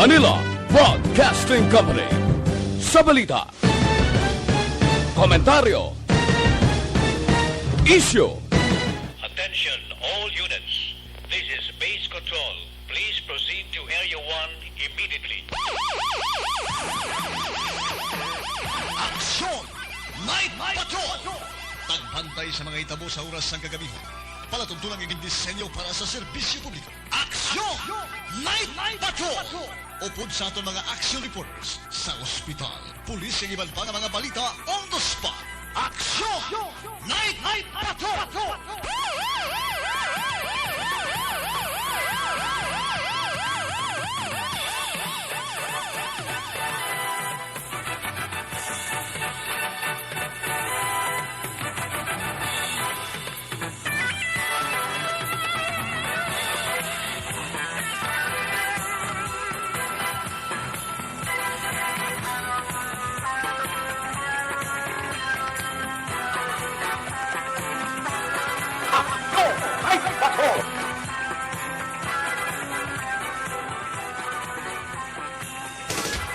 Manila Broadcasting Company. Sa balita, komentaryo, issue. Attention all units. This is base control. Please proceed to Area 1 immediately. Aksyon! Night Patrol! Tagbantay sa mga itabo sa oras ng kagabihan. Palatuntunang iging disenyo para sa serbisyo publiko. Aksyon! Night Patrol! Upod sa aton mga action reporters sa ospital, pulis ang iban pa ng mga balita on the spot. Aksyon! Night Patrol!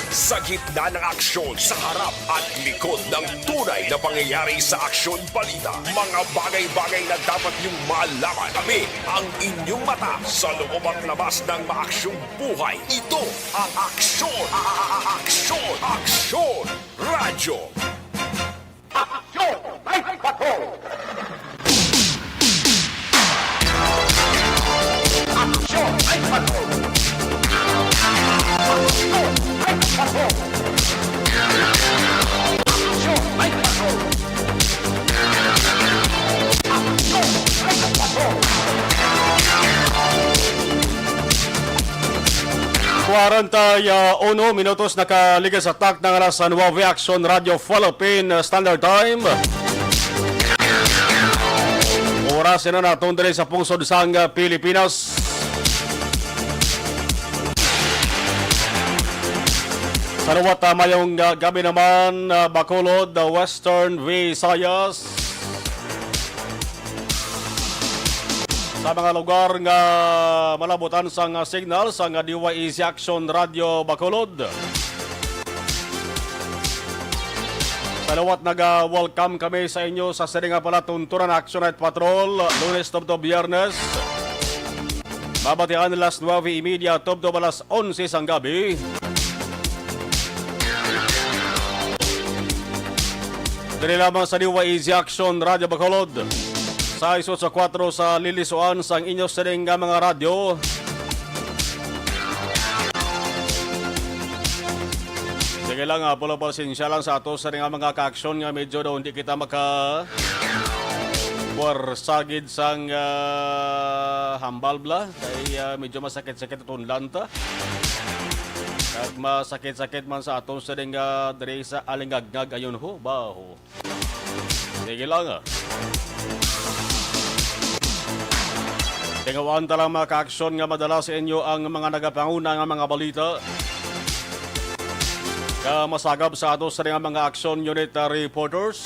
Sa gitna ng aksyon, sa harap at likod ng tunay na pangyayari sa aksyon balita, mga bagay-bagay na dapat niyong malaman. Kami ang inyong mata sa loob at labas ng maaksyong buhay. Ito ang Aksyon! Aksyon! Aksyon! Radyo! Aksyon! Night Patrol! Aksyon! Night Patrol! Aksyon! Night Patrol! Aksyon! Night Patrol! Aksyon! Night Patrol! 41 minutos nakaligas sa tak ng alas 9 Action Radio Philippine Standard Time. Oras na natong dali sa pungsod sang Pilipinas. Sarawat mayong gabi naman Bacolod, Western Visayas. Sa mga lugar nga malabutan sang signal sang DYEZ Action Radio Bacolod. Salawat nag-welcome kami sa inyo sa siringa pala tunturan Action Night Patrol, Lunes to Biyernes. Mabatian alas 9:30 to alas 11 sang gabi. Dili lamang sa DYEZ Action Radio Bacolod. Sa isot sa 4 sa lilisuan sang inyo siring nga mga radyo. Sige lang, pula-palsinsya lang sa ato sa nga mga ka-aksyon nga medyo daw hindi kita sagid sang hambal bla. Kaya medyo masakit-sakit itong lanta. At masakit-sakit man sa ato sa nga diri sa alingagnag ayon ho, baho. Sige lang Tingawaan talang mga ka-aksyon nga madala sa inyo ang mga nagapanguna nga mga balita. Masagab sa ato sa mga action unit reporters.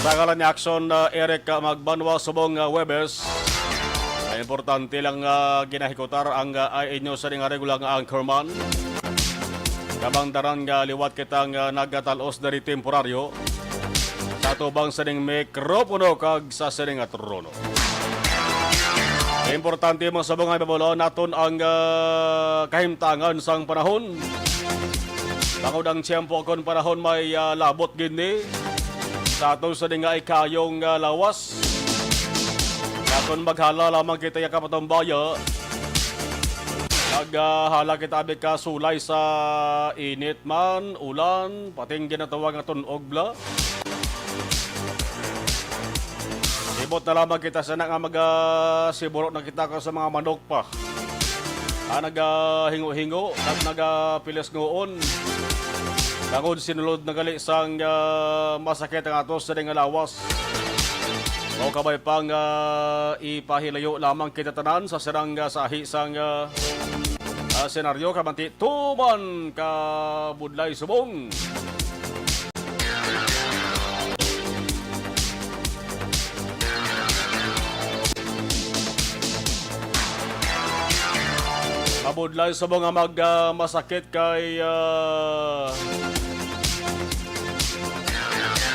Sa ngalan ni Action Eric Magbanwa Subong Webes. Importante lang ginahikutar ang inyo sa nga regulang anchorman. Kabangdaran nga liwat kitang nagatalos dari temporaryo. Sa tubang sa ning mikropono kag sa sining at trono. Importante mga sabong nga ibabalon naton ang kahimtangan sang panahon. Bangod ang tiyempo kon panahon may labot gini. Sa ato sa ning ikayong lawas. Katon maghala lamang kita yung kapatumbaya. Naghala kita abit ka sulay sa init man, ulan, pating ginatawag nga tunog bla. Ibot na lamang kita sa nga siguro na kita ka sa mga manok pa. Nagahingo-hingo, nagapilis ngoon. Tangod sinulod na gali sang masakit ang atos sa nga lawas. O kabay pang ipahilayo lamang kita tanan sa sirang sahi sang senaryo kamanti tuman ka budlay subong. pudlay sa mga masakit kay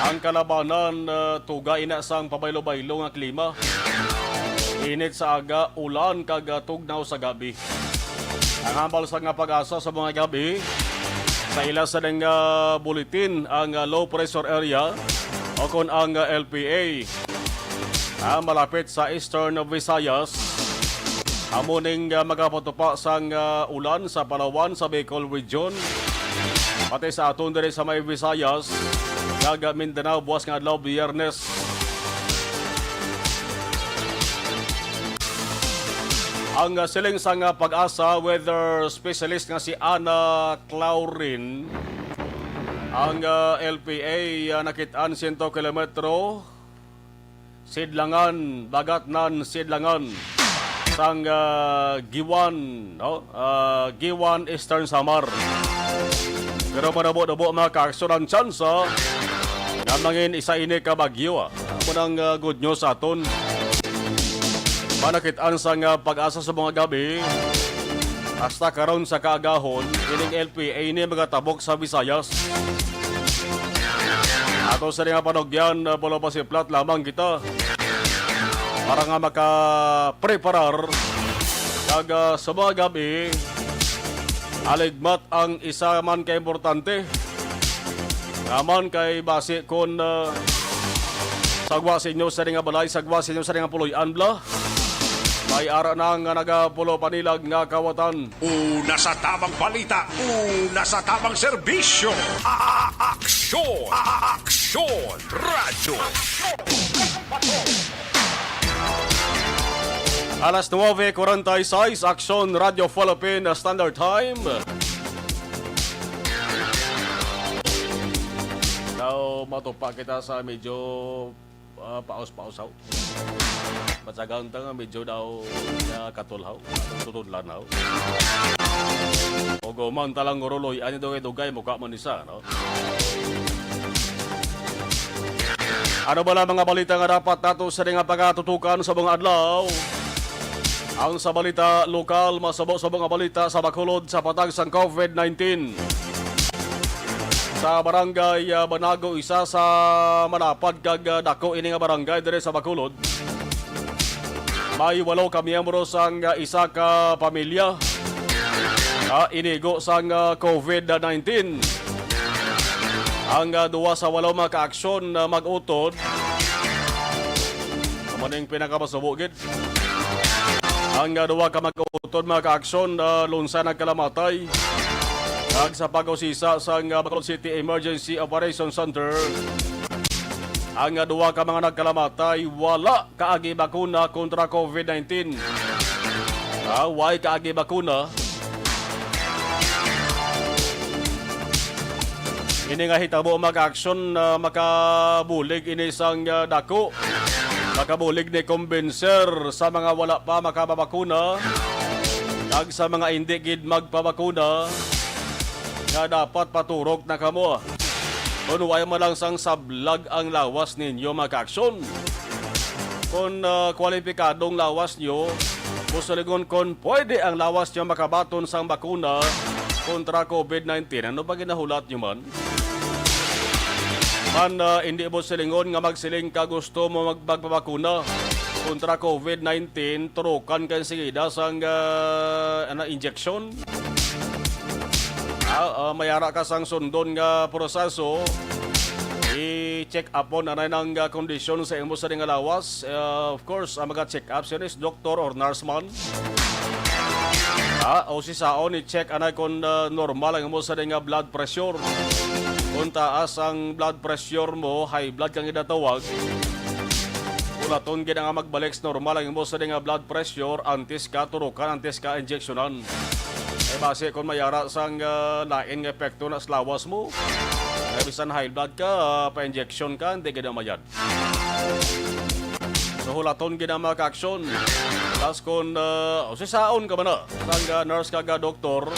ang kalabanan tuga ina sang pabaylo-baylo nga klima. Init sa aga, ulan kag tugnaw sa gabi. Ang hambal sa nga pag-asa sa mga gabi sa ila sa ng bulletin ang low pressure area o kon ang LPA malapit sa Eastern Visayas. Amuning magapatupa sang ulan sa Palawan sa Bicol Region. Pati sa aton diri sa may Visayas, kag Mindanao buwas nga adlaw Biyernes. Ang siling sang pag-asa weather specialist nga si Ana Claurin, ang LPA nakitaan 100 kilometro sidlangan, bagatnan sidlangan sang Giwan, no? Giwan Eastern Samar. Pero manabo-nabo mga kaaksyon ang tsansa nga mangin isa ini ka bagyo. Munang good news aton. Manakitaan sang pag-asa sa mga gabi hasta karon sa kaagahon ining LPA ini magatabok sa Visayas. Ato sa nga panogyan, pula pa si plat lamang kita para nga makapreparar kag sa mga gabi aligmat ang isa man kay importante naman kay base kon sagwa sa inyo sa nga balay, sagwa sa inyo sa nga puloy-an bla may ara na nga nagapulo panilag nga kawatan. Una sa tamang balita, una sa tamang serbisyo. Aksyon! Aksyon! Radyo! Alas 9:46, Aksyon Radio Philippine Standard Time. Now, matupa kita sa medyo paus-pausaw. Matsagang nga medyo daw katulhaw, tutudlanaw. O guman talang nguruloy, ani daw dugay mukha man isa, no? Ano ba lang mga balita nga dapat nato sa nga pagkatutukan sa mga adlaw? Ang sa balita lokal, masabo sa mga balita sa Bacolod sa patag sang COVID-19. Sa barangay Banago, isa sa manapad kag dako ini nga barangay dire sa Bacolod. May 8 ka miyembro sang isa ka pamilya inigo sang COVID-19. Ang 2 sa 8 mga kaaksyon mag-utod. Maning pinakamasubugid. Ang 2 ka mag-utod mga kaaksyon lunsa nagkalamatay. Kag sa pag-usisa sang Bacolod City Emergency Operations Center. Ang 2 ka mga nagkalamatay, wala kaagi bakuna kontra COVID-19. Why kaagi bakuna? Ini nga hitabo mag-aksyon na makabulig ini sang dako. Makabulig ni kumbinser sa mga wala pa makababakuna. Kag sa mga hindi gid magpabakuna nga dapat paturok na kamo. Unuway mo lang sang sablag ang lawas ninyo mag-aksyon. Kung kwalipikadong lawas nyo, musaligon kung pwede ang lawas nyo makabaton sang bakuna kontra COVID-19. Ano ba ginahulat nyo man? Hindi mo silingon nga magsiling ka gusto mo magpabakuna kontra COVID-19, turukan kayo sigida sang injection. Mayara ka sang sundon nga proseso, i-check upon anay ng kondisyon sa imo sa nga lawas. Of course, mag-check up siya is doktor or nurse man. O si saon, i-check anay kung normal ang imo sa nga blood pressure. Kung taas ang blood pressure mo, high blood kang idatawag. Ulaton gina nga magbalik normal ang imo sa nga blood pressure, antes ka turukan, antes ka injectionan. Base kung mayara sang lain nga epekto na sa lawas mo. Bisan high blood ka, pa-injection ka, hindi ka mayad. So hulaton gina maka-aksyon. Tapos kung sisaon ka ba na, sang nurse ka ga doktor,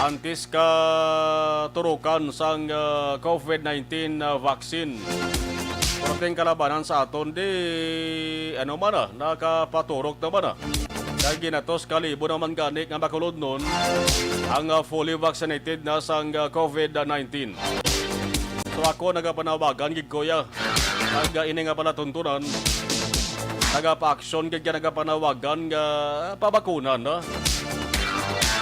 antes ka turukan sang COVID-19 vaccine. Parating kalabanan sa aton, di ano man nakakapaturok naman Kaya ginatos kalibo naman gani nga makulod nun ang fully vaccinated na sang COVID-19. So ako nagapanawagan gid kuya. Ini nga pala tuntunan. Nagapa-action gid nagapanawagan nga pabakunan na.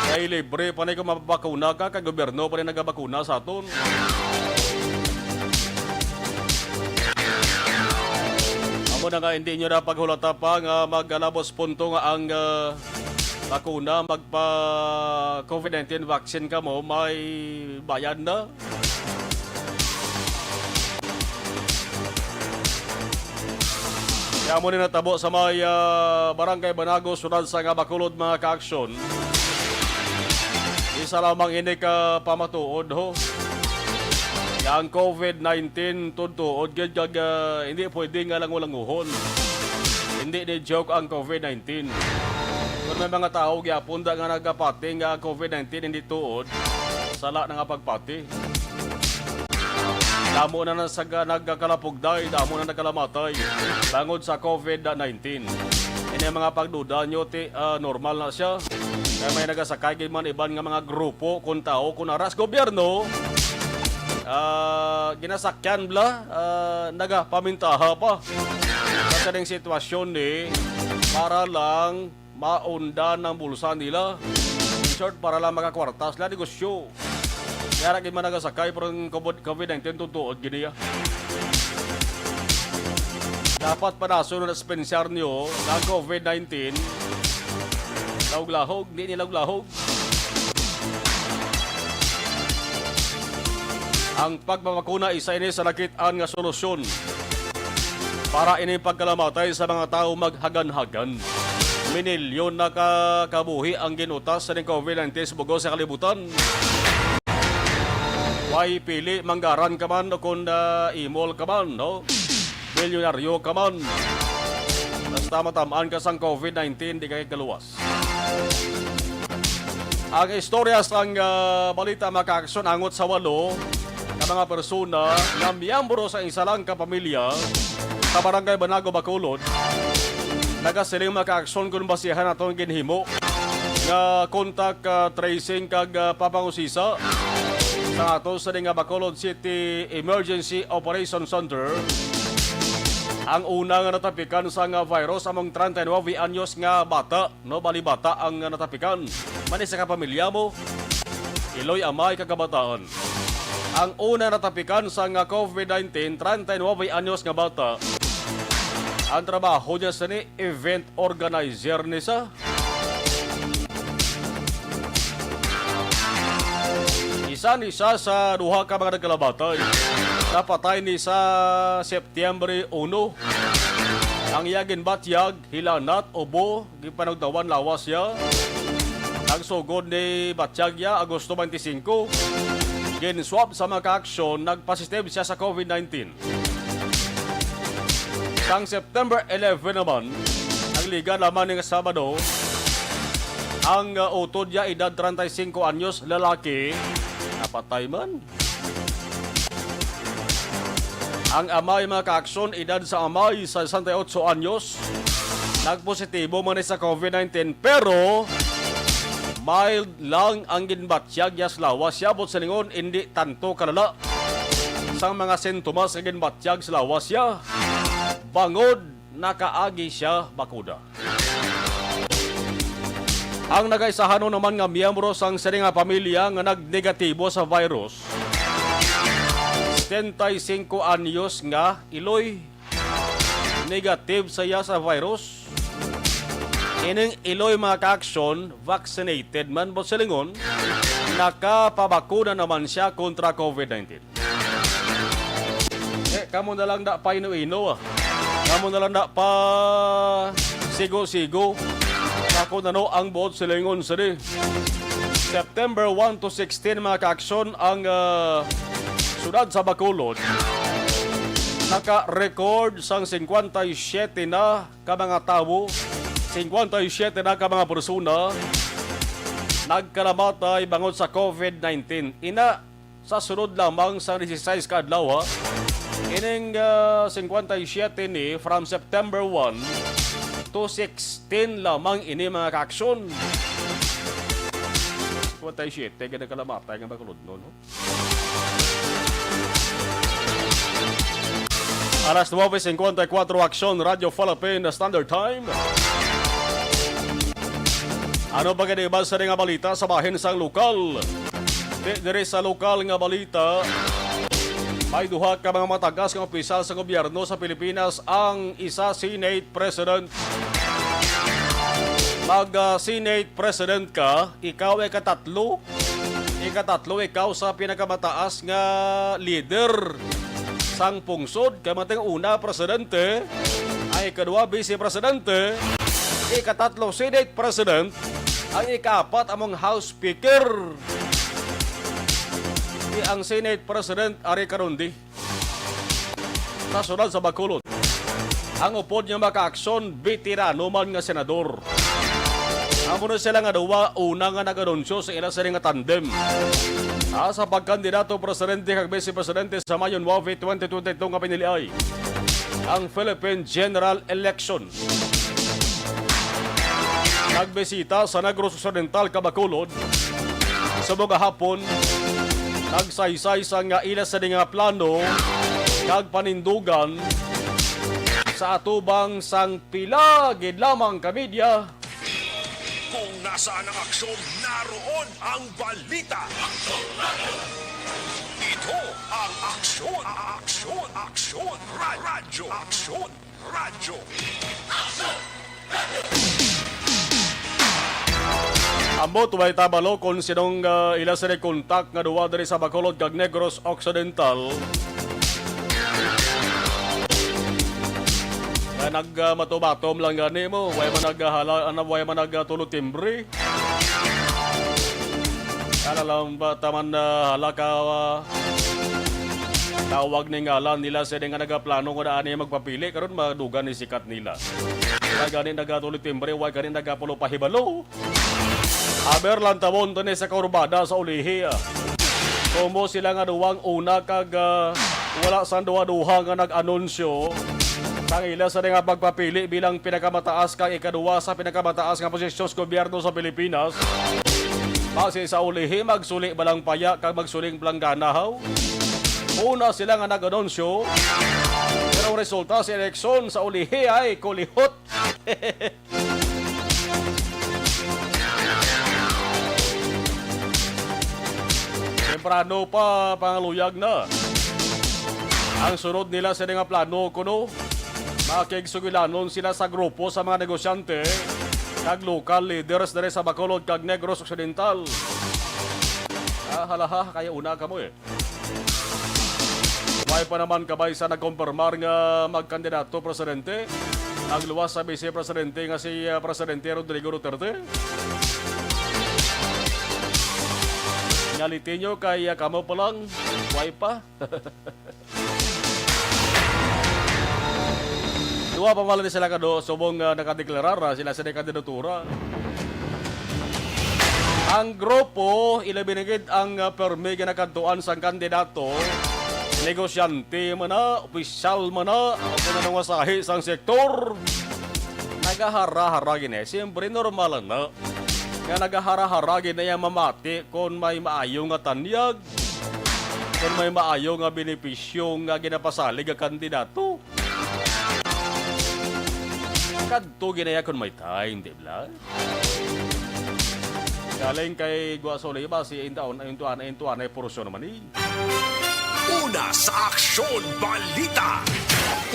Kaya libre pa na kung mapabakuna ka, gobyerno pa rin nagabakuna sa aton. Amo na nga hindi nyo na paghulata pa nga maglalabos punto nga ang bakuna, magpa-COVID-19 vaccine ka mo, may bayad na. Kaya mo na natabo sa may Barangay Banago, sunod sa nga Bacolod mga ka-aksyon. Isa lamang ini ka pamatuod ho. Yang COVID-19 tuntuod hindi pwede nga langulanguhon. Hindi ni joke ang COVID-19. Kung may mga tao gyapon da nga nagapati nga COVID-19 hindi tuod, sala na nga pagpati. Damo na nagkakalapugday, damo na nagkalamatay bangod sa COVID-19. Ini mga pagduda nyo, normal na siya. Kaya may nagasakay kayo man iban nga mga grupo kung tao, kung aras gobyerno, ginasakyan bla, nagapamintaha pa. Sa kaning sitwasyon ni, para lang maundan ng bulsa nila. In short, para lang makakwartas lang negosyo. Kaya rin man nagasakay pero COVID-19 tutuod giniya. Dapat panaso na spensar nyo ng COVID-19. Lahog-lahog, hindi nilahog-lahog. Ang pagmamakuna isa ini sa nakitaan nga solusyon para ini pagkalamatay sa mga tao maghagan-hagan. Minilyon na kabuhi ang ginutas sa COVID-19 sa bugo sa kalibutan. Why pili manggaran ka man o kung imol ka man, no? Milyonaryo ka man. Basta matamaan ka sa COVID-19, di kayo kaluwas. Ang istorya sa balita makakasyon angot sa 8 na mga persona na miyembro sa isa lang kapamilya sa Barangay Banago, Bacolod. Nagasiling makakasyon kung basihan natong ginhimo nga contact tracing kag papangusisa sa ato sa Bacolod City Emergency Operation Center. Ang una nga natapikan sa virus among 39 anyos nga bata, no, bali bata ang natapikan. Mani sa kapamilya mo, iloy amay kagabataan. Ang una natapikan sa COVID-19, 39 anyos nga bata. Ang trabaho niya sa ni event organizer ni sa. Isa sa duha ka mga nagkalabatay. Napatay ni sa Setyembre 1. Ang iyagin batyag, hilanat, obo, gipanagdawan lawas ya. Nagsugod ni batyag ya, Agosto 25. Ginswab sa mga ka-aksyon, nagpositive siya sa COVID-19. Sang September 11 naman, ang liga naman ng Sabado, ang utod niya, edad 35 anyos, lalaki, napatay man. Ang amay mga ka-aksyon, edad sa amay sa 68 anyos, nagpositibo man sa COVID-19 pero mild lang ang ginbatyag yas lawas yabot sa lingon hindi tanto kalala. Sang mga sintomas ng ginbatyag sa lawas ya, bangod nakaagi siya bakuda. Ang nagaisahanon naman nga miyembro sang sini nga pamilya nga nagnegatibo sa virus. 75 anyos nga iloy negative saya sa virus. Ining iloy mga ka-aksyon vaccinated man po sa lingon, nakapabakuna naman siya kontra COVID-19. Kamo na lang na pa ino-ino Kamo na lang na pa sigo-sigo. Ako na no ang buot sa lingon sa di. September 1 to 16 mga ka-aksyon ang sudad sa Bacolod, naka-record sang 57 na ka mga tao, 57 na ka mga persona nagkalamatay bangod sa COVID-19. Ina sa sunod lamang sa 16 ka adlaw Ining 57 ni from September 1 Agosto 16 lamang ini mga kaaksyon. 57, ganda kalamatay nga bakulod no? Alas 9:54 aksyon, Radio Philippine Standard Time. Ano ba ganibas sa nga balita sa bahin sang lokal? Dire sa lokal nga balita, may duha ka mga matagas ng opisyal sa gobyerno sa Pilipinas ang isa Senate President. Mag-Senate President ka, ikaw ay katatlo. Ikatatlo, ikaw sa pinakamataas nga leader sang pungsod. Kamating una, Presidente. Ay ikadua, Vice Presidente. Ikatatlo, Senate President. Ang ikaapat, among House Speaker. Ang Senate President Ari Karundi. Nasunod sa Bacolod. Ang upod niya makaaksyon, veterano man nga senador. Ang muna sila nga duwa, una nga nag-anunsyo sa ila sa nga tandem. Sa pagkandidato Presidente kag Vice Presidente sa Mayon 9, 2022 nga piniliay. Ang Philippine General Election. Nagbisita sa Negros Occidental, Bacolod. Sa mga hapon, nagsaysay sa nga ila sa nga plano kag panindugan sa atubang sang pila gid lamang ka media. Kung nasaan ang aksyon, naroon ang balita. Ito ang aksyon, radyo, radyo. Amo tuway tabalo kung sinong ila sa kontak nga duwa diri sa Bacolod kag Negros Occidental. Nagmatubatom lang gani mo, way man nagtulo timbre. Lang ba taman halaka tawag ni ngalan nila sa nga nagaplano nga daan niya magpapili karon madugan ni sikat nila. Gani nagatulo timbre, way gani nagapulo pahibalo. Aber lang tawon to ni sa kurbada sa ulihi. Kumo sila nga duwang una kag wala sa duha-duha nga nag-anunsyo. Ang ila sa nga pagpapili bilang pinakamataas kang ikaduwa sa pinakamataas nga posisyon sa gobyerno sa Pilipinas. Kasi sa ulihi, magsuli balang paya kag magsuling plangganahaw. Una sila nga nag-anunsyo. Pero ang resulta sa eleksyon sa ulihi ay kulihot. Temprano pa pangaluyag na. Ang sunod nila sa nga plano kuno. Makikisugilanon sila sa grupo sa mga negosyante kag local leaders dere sa Bacolod kag Negros Occidental. Halaha, kaya una ka mo eh. May pa naman kabay sa nagkumpirmar nga magkandidato presidente. Ang luwas sa Vice Presidente nga si Presidente Rodrigo Duterte. Ngaliti nyo kay kamo pa lang, way pa. Dua pamalan sila kado subong nakadeklarar sila sa kandidatura. Ang grupo ilabinigid ang permi nga nakantuan sang kandidato, negosyante man na, opisyal man na, o nang wasahi sang sektor. Nagahara-hara gini, siyempre normal na. Nga nagahara-hara gini yung mamati kung may maayo nga tanyag, kung may maayo nga benepisyo nga ginapasalig ang kandidato. Kadto ginaya kung may time, di ba? Galing kay Guasole ba si intuan ay porosyon naman eh. Una sa aksyon, balita.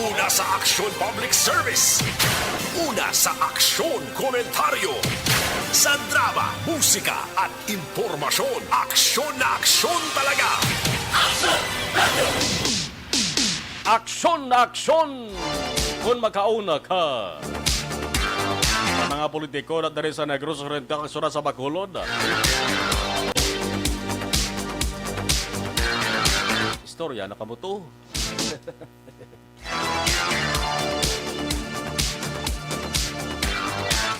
Una sa aksyon, public service. Una sa aksyon, komentaryo. Sa drama, musika at impormasyon. Aksyon na aksyon talaga. Aksyon na aksyon! Kung makauna ka. Mga politiko na dari sa Negros Occidental ang sura sa Bacolod. Istorya na kamuto.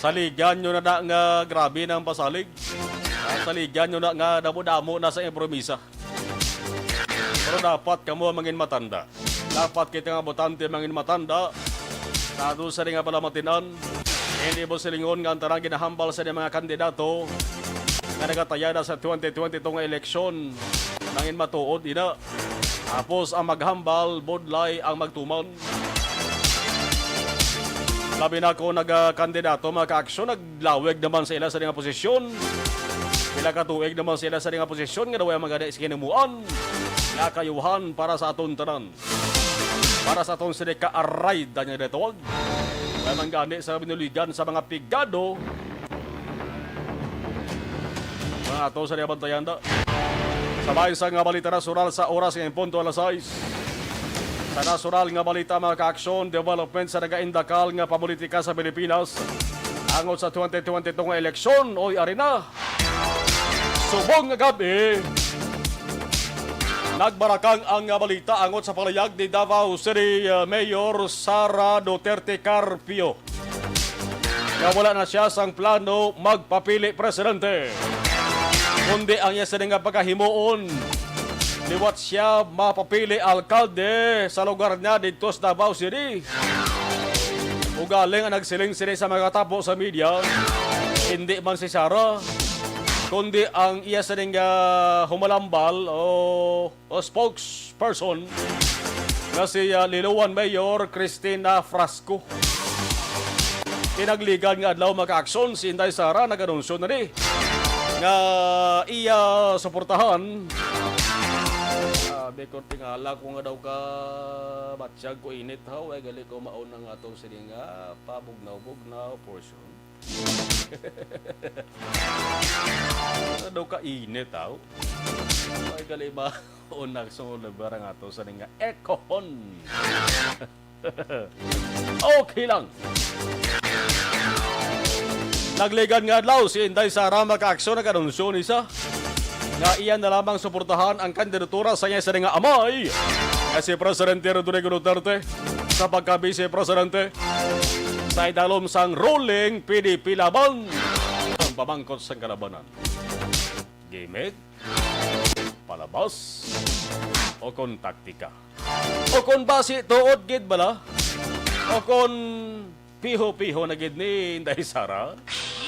Saligan nyo na nga grabe ng pasalig. Saligan nyo na nga damo-damo na sa impromisa. Pero dapat kamo mangin matanda. Dapat kita nga botante mangin matanda. Nado sa nga pala matinan. Hindi mo silingon nga ang tarang ginahambal sa mga kandidato nga nagatayada sa 2022 nga eleksyon. Nangin matuod, ina. Tapos ang maghambal, bodlay ang magtuman. Labi na ko nagkandidato, mga ka-aksyon, naglawig naman sa ila sa mga posisyon. Pila katuig naman sila sa mga posisyon nga daw ang mga iskinamuan. Nakayuhan para sa aton tanan. Para sa aton sila ka-aray da niya detawag. Kaya manggani sa binuligan sa mga pigado. Mga ato sa niya bantayan da. Sabay sa nga balita nasional sa oras ng punto alas 6. Sa nasional nga balita mga ka-aksyon, development sa nagaindakal nga pamulitika sa Pilipinas. Angot sa 2022 nga eleksyon, oy arena. Subong nga gabi, nagbarakang ang balita angot sa palayag ni Davao City Mayor Sara Duterte Carpio. Nga wala na siya sang plano magpapili presidente. Kundi ang iya sa nga pagkahimuon, liwat siya mapapili alkalde sa lugar niya dito sa Davao City. Ugaling ang nagsiling sila sa mga tapo sa media, hindi man si Sara, kundi ang iya sa humalambal o spokesperson na si Liloan Mayor Cristina Frasco. Tinagligan nga adlaw maka-aksyon si Inday Sara nag-anunsyo na ni nga iya suportahan. Sabi ko tingala ko nga daw ka batsyag ko init haw ay gali ko mauna nga atong sini nga pabugnaw-bugnaw portion. Daw ka init haw. Ay gali ba unang sunod barang ato sa nga aircon. Okay lang. Nagligan nga adlaw si Inday Sara maka-aksyon nag-anunsyo ni sa nga iyan na lamang suportahan ang kandidatura sa niya sa nga amay kasi Presidente Rodrigo Duterte sa pagka-Vice Presidente sa idalom sang ruling PDP laban ang pamangkot sa kalabanan. Gimik, palabas, o kon taktika. O kon basi tuod gid bala? O kon piho-piho na gid ni Inday Sara?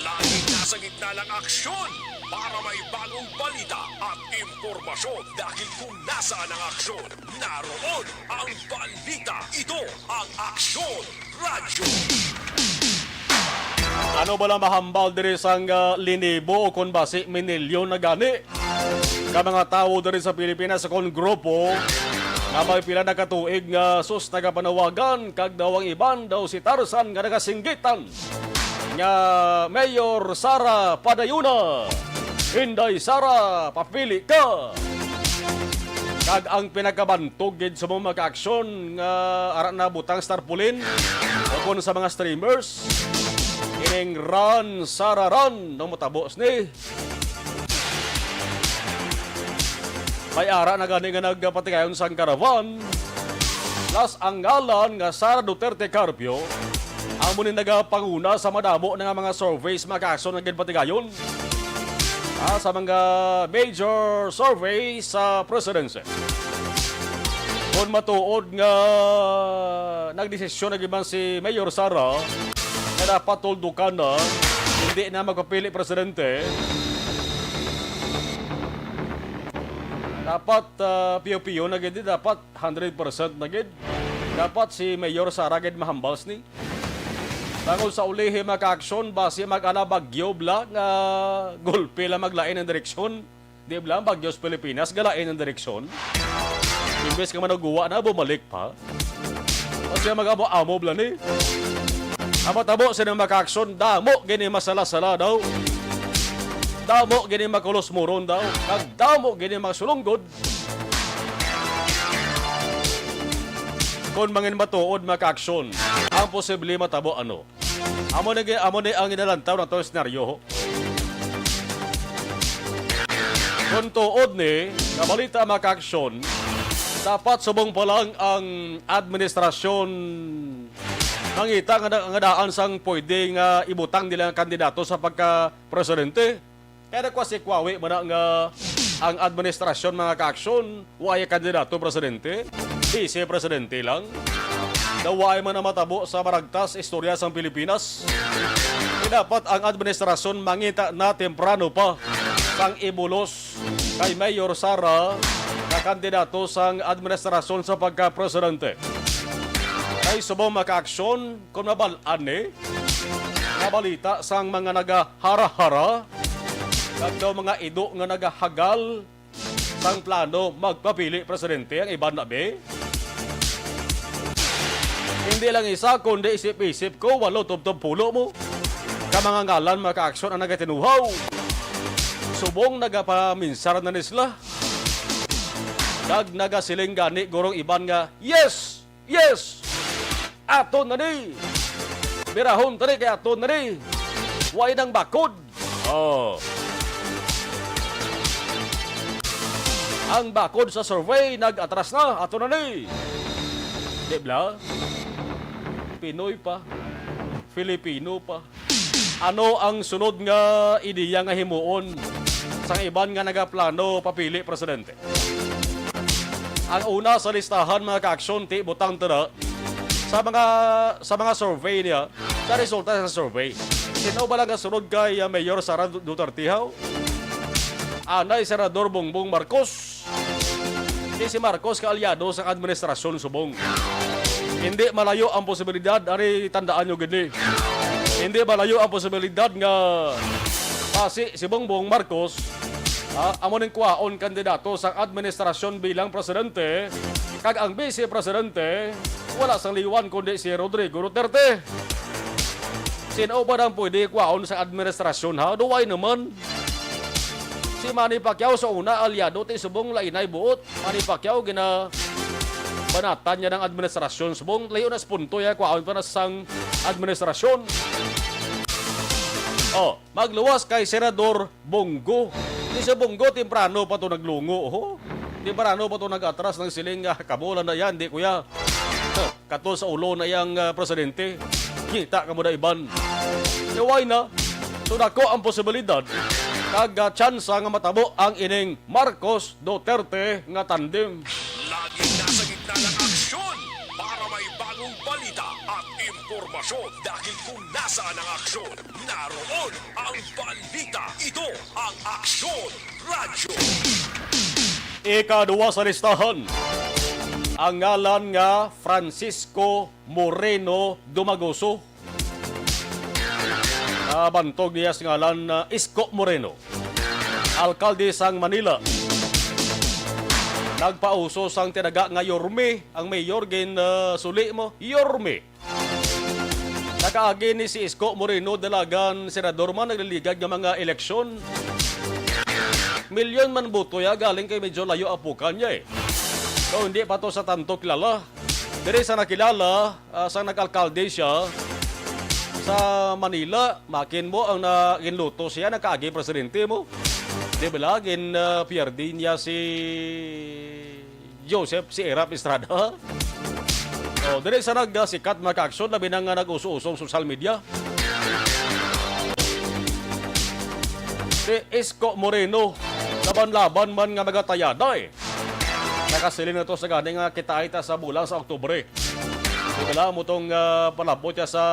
Laging nasa gitna ng aksyon para may bagong balita at impormasyon dahil kung nasaan ang aksyon, naroon ang balita. Ito ang Aksyon Radyo. Ano ba lang mahambal diri sang linibo o kon basi minilyon na gani? Ka mga tao diri sa Pilipinas sa kon grupo nga may pila na katuig nga sus nagapanawagan kag daw ang iban daw si Tarzan nga nagasinggitan nga Mayor Sara Padayuna. Inday Sara, papili ka! Kag ang pinakabantog gid sa mga ka-aksyon nga ara na butang starpulin o kung sa mga streamers ining Run Sara Run nang matabos ni may ara na gani nga nagpatigayon sang karavan plus ang ngalan nga Sara Duterte Carpio ang munin nagapanguna sa madamo nga mga surveys mga ka-aksyon nga ginpatigayon sa mga major survey sa presidency. Kung matuod nga nagdesisyon na giban si Mayor Sara na dapat tuldukan na hindi na magpapili presidente, dapat piyo-piyo na gid, dapat 100% na gid. Dapat si Mayor Sara gid mahambals ni. Tangol sa ulihi maka-aksyon base mag-ana bagyo bla nga gulpe lang maglain ng direksyon. Di bla bagyos Pilipinas galain ng direksyon. Imbes ka managuwa na bumalik pa. Kasi mag-amo bla ni. Amatabo sa maka-aksyon damo gini masala-sala daw. Damo gini makulos muron daw. Kag damo gini masulunggod. Kung mangin matuod maka-aksyon, ang posible matabo ano? Amo ni ang inalantaw na to senaryo. Kung tuod ni, kabalita maka-aksyon, dapat subong pa lang ang administrasyon nangita nga daan sang pwede nga ibutang nila ang kandidato sa pagka-presidente. Kaya kasi kwawi mo na nga ang administrasyon mga ka-aksyon, waya kandidato presidente, vice-presidente lang. Naway man na matabo sa maragtas istorya sa Pilipinas. Dapat ang administrasyon mangita na temprano pa sang ibulos kay Mayor Sara na kandidato sang administrasyon sa pagka-presidente. Kay subong maka-aksyon kung nabalaan na balita sang mga nagahara-hara at daw mga ido nga nagahagal sang plano magpapili presidente ang iban na be. Hindi lang isa kundi isip-isip ko walo tubtob pulo mo. Ka mga ngalan maka-aksyon ang nagatinuhaw. Subong nagapaminsar na nisla. Nagasiling gani gurong iban nga, yes! Yes! Aton na ni! Birahon tani kay aton na ni! Way nang bakod! Oh. Ang bakod sa survey nag-atras na, aton na ni! Dibla? Pinoy pa. Filipino pa. Ano ang sunod nga ideya nga himuon sa iban nga nagaplano papili presidente? Ang una sa listahan mga ka-aksyon ti butang tada sa mga survey niya, sa resulta sa survey. Sino ba lang ang sunod kay Mayor Sara Duterte? Anay Senador Bongbong Marcos. Si Marcos kaalyado sa administrasyon subong. Hindi malayo ang posibilidad, ari tandaan nyo gini. Hindi malayo ang posibilidad nga si Bongbong Marcos amo ning kuhaon kandidato sa administrasyon bilang presidente kag ang vice presidente wala sang liwan kundi si Rodrigo Duterte. Sino ba nang pwede kuhaon sa administrasyon Duway naman. Si Manny Pacquiao sa una alyado ti subong lainay buot. Manny Pacquiao gina banatan niya ng administrasyon subong layo na spunto ya kuhaon pa na sang administrasyon. Magluwas kay Senador Bongo. Di sa Bongo, temprano pa ito naglungo. Temprano pa ito nag-atras ng siling kabulan na yan. Di kuya. Kato sa ulo na yung presidente. Kita ka mo na iban. Yaway na. So nako ang posibilidad. Kag-tsansa nga matabo ang ining Marcos Duterte nga tandem. Laging nasa gitna ng aksyon para may bagong balita at impormasyon dahil kung nasaan ang aksyon, naroon ang balita. Ito ang Aksyon Radyo. Ika-2 sa listahan. Ang ngalan nga Francisco Moreno Dumagoso. Bantog niya sa ngalan na Isko Moreno. Alkalde sang Manila. Nagpauso sang tinaga nga Yorme, ang mayor gin suli mo, Yorme. Nakaagi ni si Isko Moreno dalagan senador man nagliligad ng mga eleksyon. Milyon man boto ya galing kay medyo layo apukan niya So hindi pa to sa tanto kilala. Diri sa nakilala, sa nag-alkalde siya sa Manila, makin mo ang ginluto siya, nakaagi presidente mo. Di ba lagin PRD niya si Joseph si Erap Estrada. Dili sa nagsikat maka-aksyon labi nang nag-uso-usong social media. Si Isko Moreno, laban-laban man nga magatayada Nakasilin na to sa ganing kita ita sa bulan sa Oktubre. Di ba mo itong palabot niya sa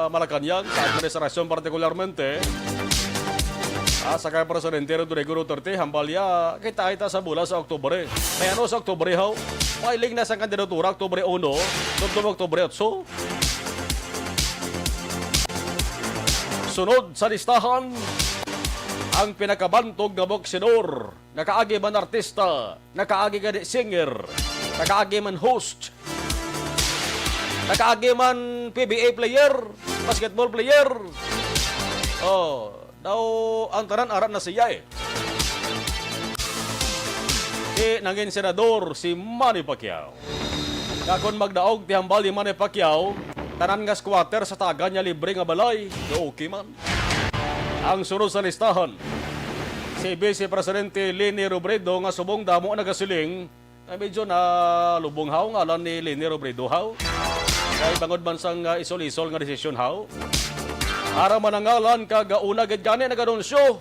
Malacanang, sa administrasyon partikularmente. Sa kay Presidente Rodrigo Duterte, hambalya kita sa bulan sa Oktubre. May ano sa Oktubre how? Filing na sa kandidatura Oktubre 1, Oktubre 8. Sunod sa listahan, ang pinakabantog na boksidor, nakaagi man artista, nakaagi ka singer, nakaagi man host, nakaagi man PBA player, basketball player. Daw ang tanan arat na siya nangin senador si Manny Pacquiao. Kakon magdaog ti hambal ni Manny Pacquiao, tanan nga squatter sa taga niya libre nga balay. Okay man. Ang sunod sa listahan, si Vice Presidente Leni Robredo nga subong damo nagasiling medyo na lubong haw ngalan ni Leni Robredo haw. Kay bangod man sang isol-isol nga desisyon haw. Ara manangalan kagauna gid gani naganunsyo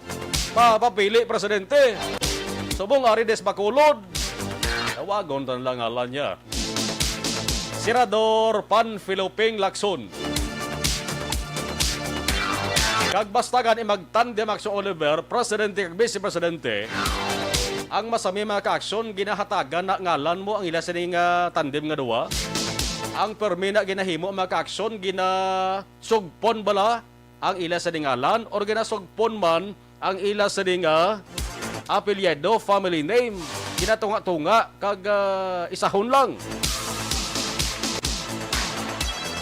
papapili presidente. Subong Arides Bacolod. Tawagon tan lang ngalan niya. Senador Panfilo Ping Lacson. Kag bastagan imagtandem Action Oliver, presidente kag vice presidente, ang masami mga ka-aksyon ginahatagan na ngalan mo ang ila sining tandem nga duwa. Ang permina ginahimo mga ka-aksyon ginasugpon bala ang ila sining ngalan or ginasugpon man ang ila sining apelyido, family name, ginatunga-tunga kag isahon lang.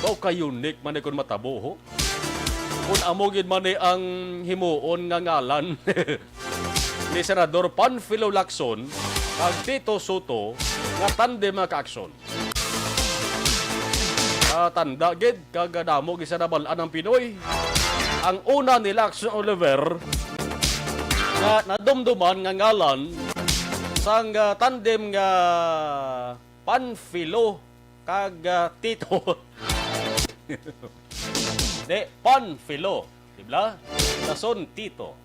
Bao ka unique man ikon matabo ho. Kung amogid man ang himuon nga ngalan ni Senador Panfilo Lacson kag Tito Soto nga tandem mga ka-aksyon. Tanda gid kag damo gisa nabalaan ng Pinoy. Ang una ni Lacson Oliver nga nadumduman nga ngalan sang tandem nga Panfilo kag Tito. De Panfilo, dibla? Lacson Tito.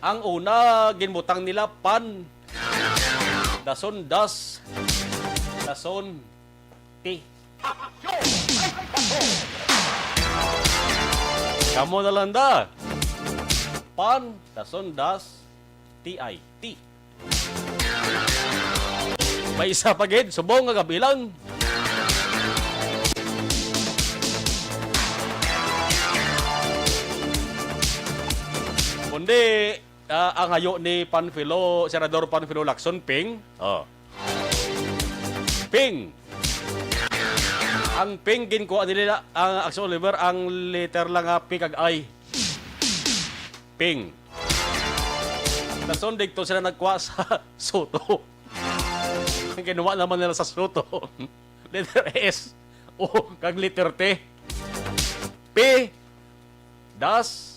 Ang una ginbutang nila Pan, Lacson Das, Lacson T. Kamu na lang da. Pan, Lacson Das, T-I. T. May isa pa gid, subong nga kabilang. Kundi ang hayo ni Panfilo, Senador Panfilo Lacson, Ping. Ping. Ang Ping ginkuha nila ang Action Oliver ang letter lang P kag I. Ping. Lacson dito sila nagkuha sa Soto. Kinuha naman nila sa Soto. Letter S. O kag letter T. P. Das.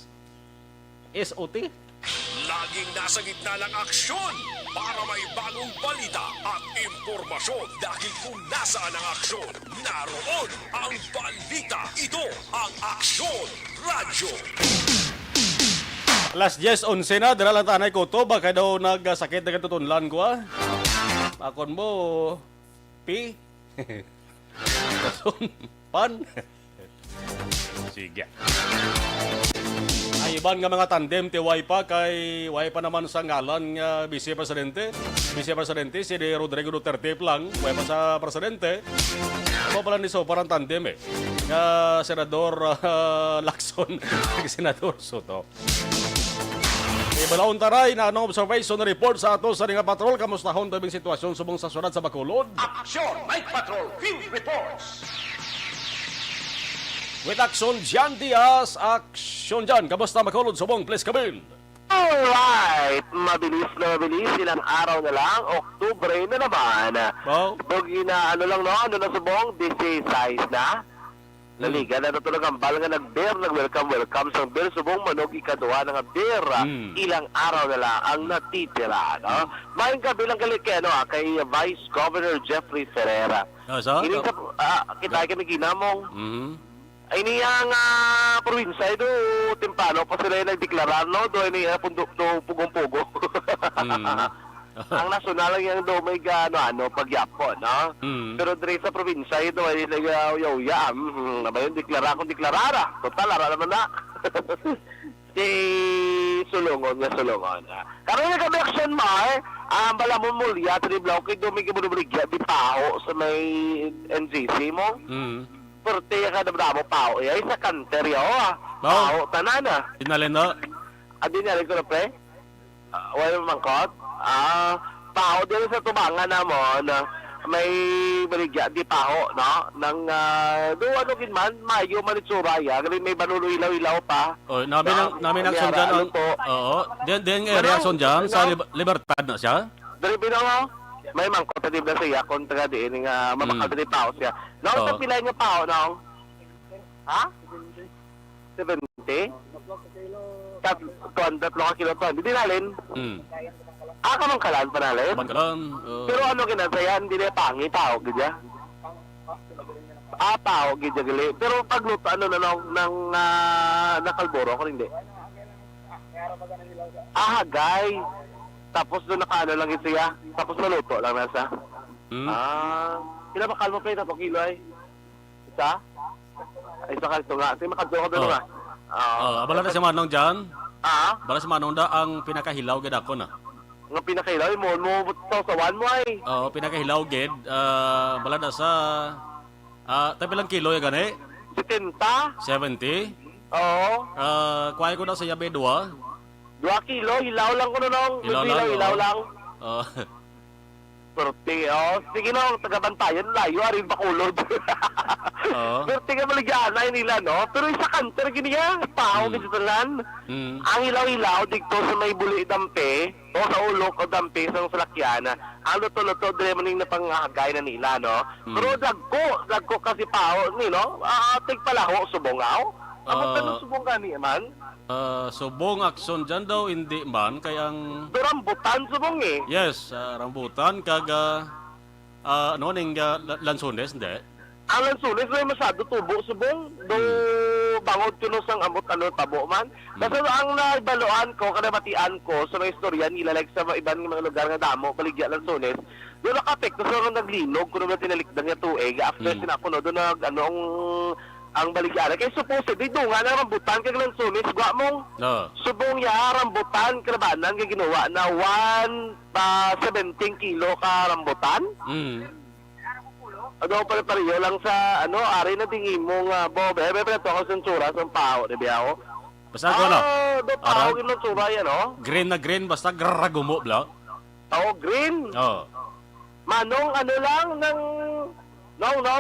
SOT. Laging nasa gitna ng aksyon para may bagong balita at impormasyon dahil kung nasaan ang aksyon, naroon ang balita. Ito ang Aksyon Radyo. Alas 10:11 na, dala lang tanay ko to. Baka daw nagsakit na tutunlan ko Akon mo, P. Lacson, Pan. Sige. Ay, iban nga mga tandem ti Waipa kay Waipa naman sa ngalan nga Vice Presidente. Vice Presidente si Rodrigo Duterte lang, Waipa sa Presidente. Ako pala ni so parang tandem nga Senador Lacson kag Senador Soto. Ibalaon taray na anong observation report sa ato sa nga patrol. Kamustahon tabing sitwasyon subong sa syudad sa Bacolod. Action Night Patrol Field Reports. With Action Jan Diaz, Action Jan. Kamusta Bacolod subong, please Kabil? Alright, mabilis na mabilis, ilang araw na lang, Oktubre na naman. Wow. Bugi na ano lang no, ano na subong, 16 na. Naliga na natulog ang bal nga nag-beer, nag-welcome sa beer, subong manog ikaduha ng beer. Ilang araw na lang ang natitira, no? Maing kabilang kay Vice Governor Jeffrey Ferreira. Sa? Ini kita kami ginamong. Ay niyang probinsya ito, timpano pa sila yung nagdeklarar, no? Doon niya pugong-pugo. Ang nasyonal lang yung doon may pagyapo, no? Pero dito sa probinsya ito, ay nag-yaw-yaw. Ba yun, deklarara. Total, ara naman na. Si Sulungon. Karoon nga kami action mo, bala mo mulya, triblaw, kay doon may kibunubrigya, di pao sa may NGC mo. Perte ka na mo pao. Ay, sa kanter yaw, pao, tanana. Dinalin na? Adi niya rin ko na, pre? Wala mangkot? Pao din sa tubangan na mo, na may baligya, di paho, no? Nang, doon man, mayo manitsura, ya. May banulo ilaw-ilaw pa. O, namin action dyan. Oo. Diyan reaction dyan sa Libertad na siya? Dari mo? May mangkotadib na siya kontra din nga mamakadali pao siya. No, sa pilay nga pao, no? Ha? 70? 200 kilo ton. Hindi nalin. Kamang kalan pa nalin. Pero ano kinasayan, hindi na pangi pao, gidya. Pao, gidya gali. Pero pagluto, ng nakalboro ko, hindi. Guys. Tapos doon nakaano lang siya. Tapos naluto lang nasa. Pila bakal mo play na po kilo ay? Isa? Ay, isa ka ito nga. Sige, makadyo ka doon nga. Abala na si Manong dyan. Ah? Bala si Manong da ang pinakahilaw gid ako na. Nga pinakailaw, mo sawan mo ay. Oo, pinakahilaw gid. Bala na sa... tapi lang kilo ya gani? 70? 70. Oo. Kuhay ko na sa yabe 2. 2 kilo, hilaw lang ko na nung. Hilaw oo. lang. Oo. Perti, sige no, taga-bantayan, layo, arin bakulod. Oo. Perti nga maligyanay nila, no? Pero isa kanter, giniya, pao, gititalan. Ang ilaw-ilaw, dito sa may buli dampe, o sa ulok o dampe sa salakyan, ang luto-luto, dire maning na pangagay na nila, no? Pero dagko kasi pao, no? Tigpalaho, subongaw. Ang subong gani, man? Subong akson dyan daw, hindi man. Kaya ang... Rambutan, subong eh. Yes, rambutan, kaga... ano, ning lansones, hindi? Ang lansunis na masyado tubo subong do bangod kuno sang amot ano tabo man. Kasi ang nabaloan ko kanabatian ko sa mga istorya nila like sa ibang mga lugar nga damo baligya lansunis. Do nakapekto sa naglinog kuno na tinalikdan nga tuig after sinapuno do nag anong ang baligya kay supposedly do nga na rambutan kay lansunis gwa mong subong ya rambutan karabanan kay ginawa na 17 kilo ka rambutan. Ano pare-pareho lang sa ano ari na tingin mo nga bo bebe to ako sensura sa pao di ba ako basta ko no do pao yung sensura yan no green na green basta gragumo bla green manong ano lang ng nong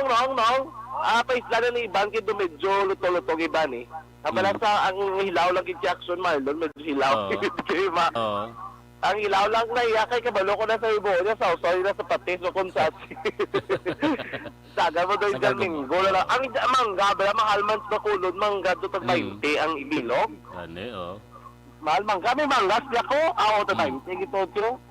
paisla na ni Iban kid medyo luto-luto iban eh kabala sa ang hilaw lang kay Jackson Marlon medyo hilaw ang ilaw lang na iya kay kabalo ko na sa ibo niya sa sorry na sa patis o konsatsi. Saga mo doon yung minggo lang. Ang mangga, bala mahal man sa kulod, mangga do tag 20 ang ibilog. Ani, Mahal mangga, may manggas di ako. Ako ta 20 gito tiro.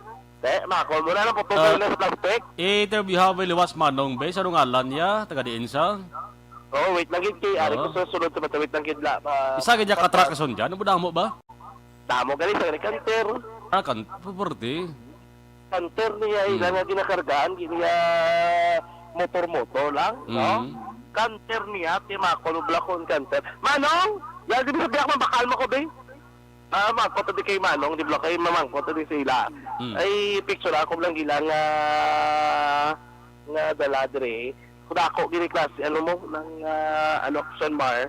Makakol mo na lang po na sa plastic. Interview ha may liwas Manong be sa ngalan niya taga diin sa. Wait lang gid kay ari ko sa sulod sa matawit ng kidla. Isa gid ka truck kason diyan, mo damo ba? Damo gali sa kanter. Kan puperti. Kanter niya ilang nga ginakargaan niya motor-motor lang, no? Kanter niya, timakon, blakon kanter. Manong! Yan, di ba sabihan mabakal mo ko, be? Magpoto di kay Manong, di ba kay mamangpoto di sila. Ay, picture ako lang gila nga daladre. Kuda ako, gini klase, ano mo, ng option bar.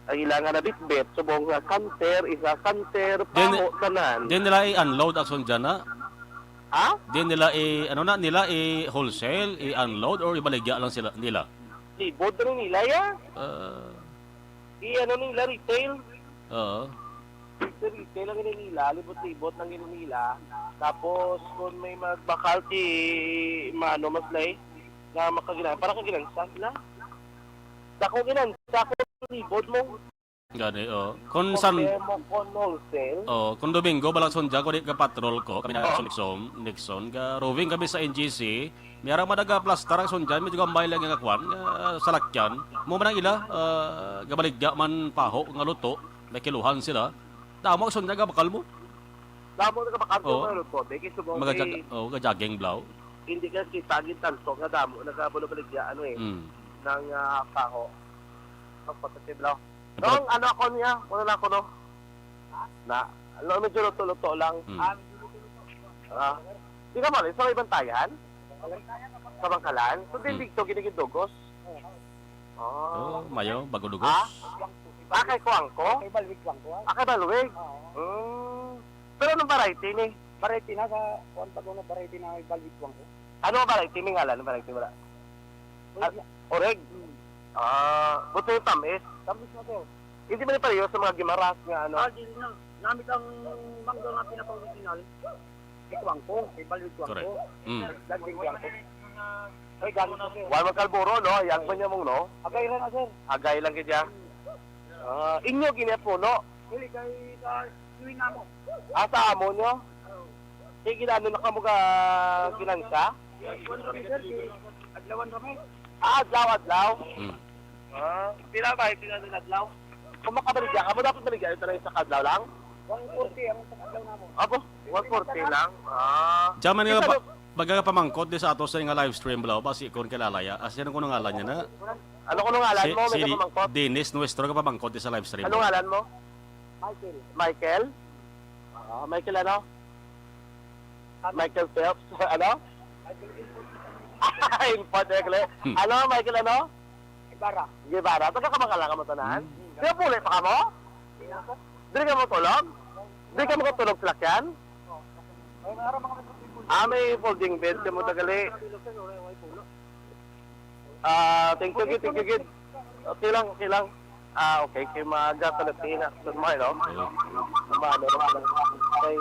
Ay ilangan na bitbit, subong kanter, isa kanter, paho, tanan. Din nila i-unload akson dyan na? Ha? Din nila nila i-wholesale, i-unload, or ibaligya lang sila nila? Libod rin nila ya? Nila, retail? Oo. Retail lang nila, libot-libot lang nila. Tapos, kung may magbakal maslay, na makagilan, parang kagilansa sila. Dako libod mo. Gani, Kung san... kung Domingo, balakson dyan, kung di ka patrol ko, kami na Nixon, ka roving kami sa NGC, mayroong madaga plastar ang sundyan, medyo gambay lang yung akwan, salakyan, mo man ang ila, gabaligya man paho, nga luto, may kiluhan sila, damo ang sundyan, gabakal mo. Damo na kabakal mo, luto, Gajaging blaw. Hindi ka kitagin tanso, nga damo, nagkabulo-baligya, ng paho. Magpatatiblaw. Nung ano ako niya, muna na ako no? Medyo luto-luto lang. Di ka mali, sa ibang tayan? Sa Bangkalan? So, din dito, ginigidugos? Mayo, bago dugos. Kay Kuangko? Kay Balwig Kuangko. Kay Balwig? Pero anong variety ni? Variety na sa Kuangko na variety na kay Balwig Kuangko. Ano variety? May ngalan, variety wala? Oreg? Buto yung tamis? Tamis na sir. Hindi ba pareho sa mga gimaras nga ano? Di na. Namit ang mangga nga pinaka-original. Kay Kuangko, kay Balwig Kuangko. Dagding Kuangko. Ay, gano'n na sir. Wala magkalburo, no? Yang ba niya mong, no? Agay na sir. Agay lang kaya. Inyo ginapuno? Hili kay sa suwing na mo. Sa amo nyo? Sige, ginano na ka mo ka ginansa? Adlawan rami. Adlaw. Pila ba yung pinadalaw? Kung makabaligya ka mo, dapat baligya ito lang sa kadlaw lang? 140 ang sa adlaw na mo. Apo, 140 lang. Diyan man nila Baga pamangkot di sa ato sa nga live stream balaw basi kon kilalaya. As yan ko nang ngalan niya na. Ano ko nung ngalan mo? Si May kapamangkot? Dennis Nuestro ka pamangkot di sa live stream. Ano ngalan mo? Michael? Michael ano? Michael Phelps? Ano? Impotekle. Ano, Michael ano? Guevara. Taga ka bang ka mo tanan? Di ba puli pa ka mo? Di ka mo tulog? Di ka mo katulog sa lakyan? May folding bed ka mo tagali. Thank you, good. Okay lang. Okay. Kaya mag-gatalatin na. Normal, no? Kay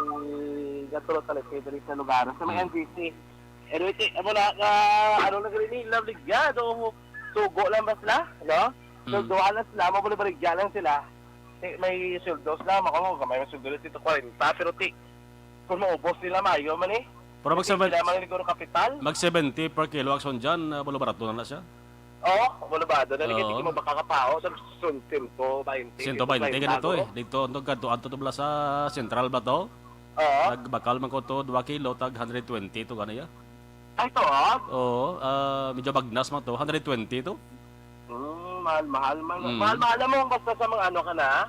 gatalatin dali sa lugar. Sa may NBC. Anyway, ano na gano'n nila, ligado. Sugo lang ba sila? No? Suldoan lang sila, mabulibaligyan lang sila. May suldos lang, ako may suldos dito 40. Pero kung maubos nila, mayo man eh. Pero kapital? mag 70 per kilo akson dyan, bulubarato na siya. Oo, bulubado. Dali hindi mo makakapao. Suntim ko, 20. 120 ganito eh. Dito, anto to bala sa central ba to? Oo. Nagbakal man ko to 2 kilo, tag 120 to ganaya. Ay, ito oh. Oo, medyo bagnas man to, 120 to. Mahal. Mahal mo basta sa mga ano ka na.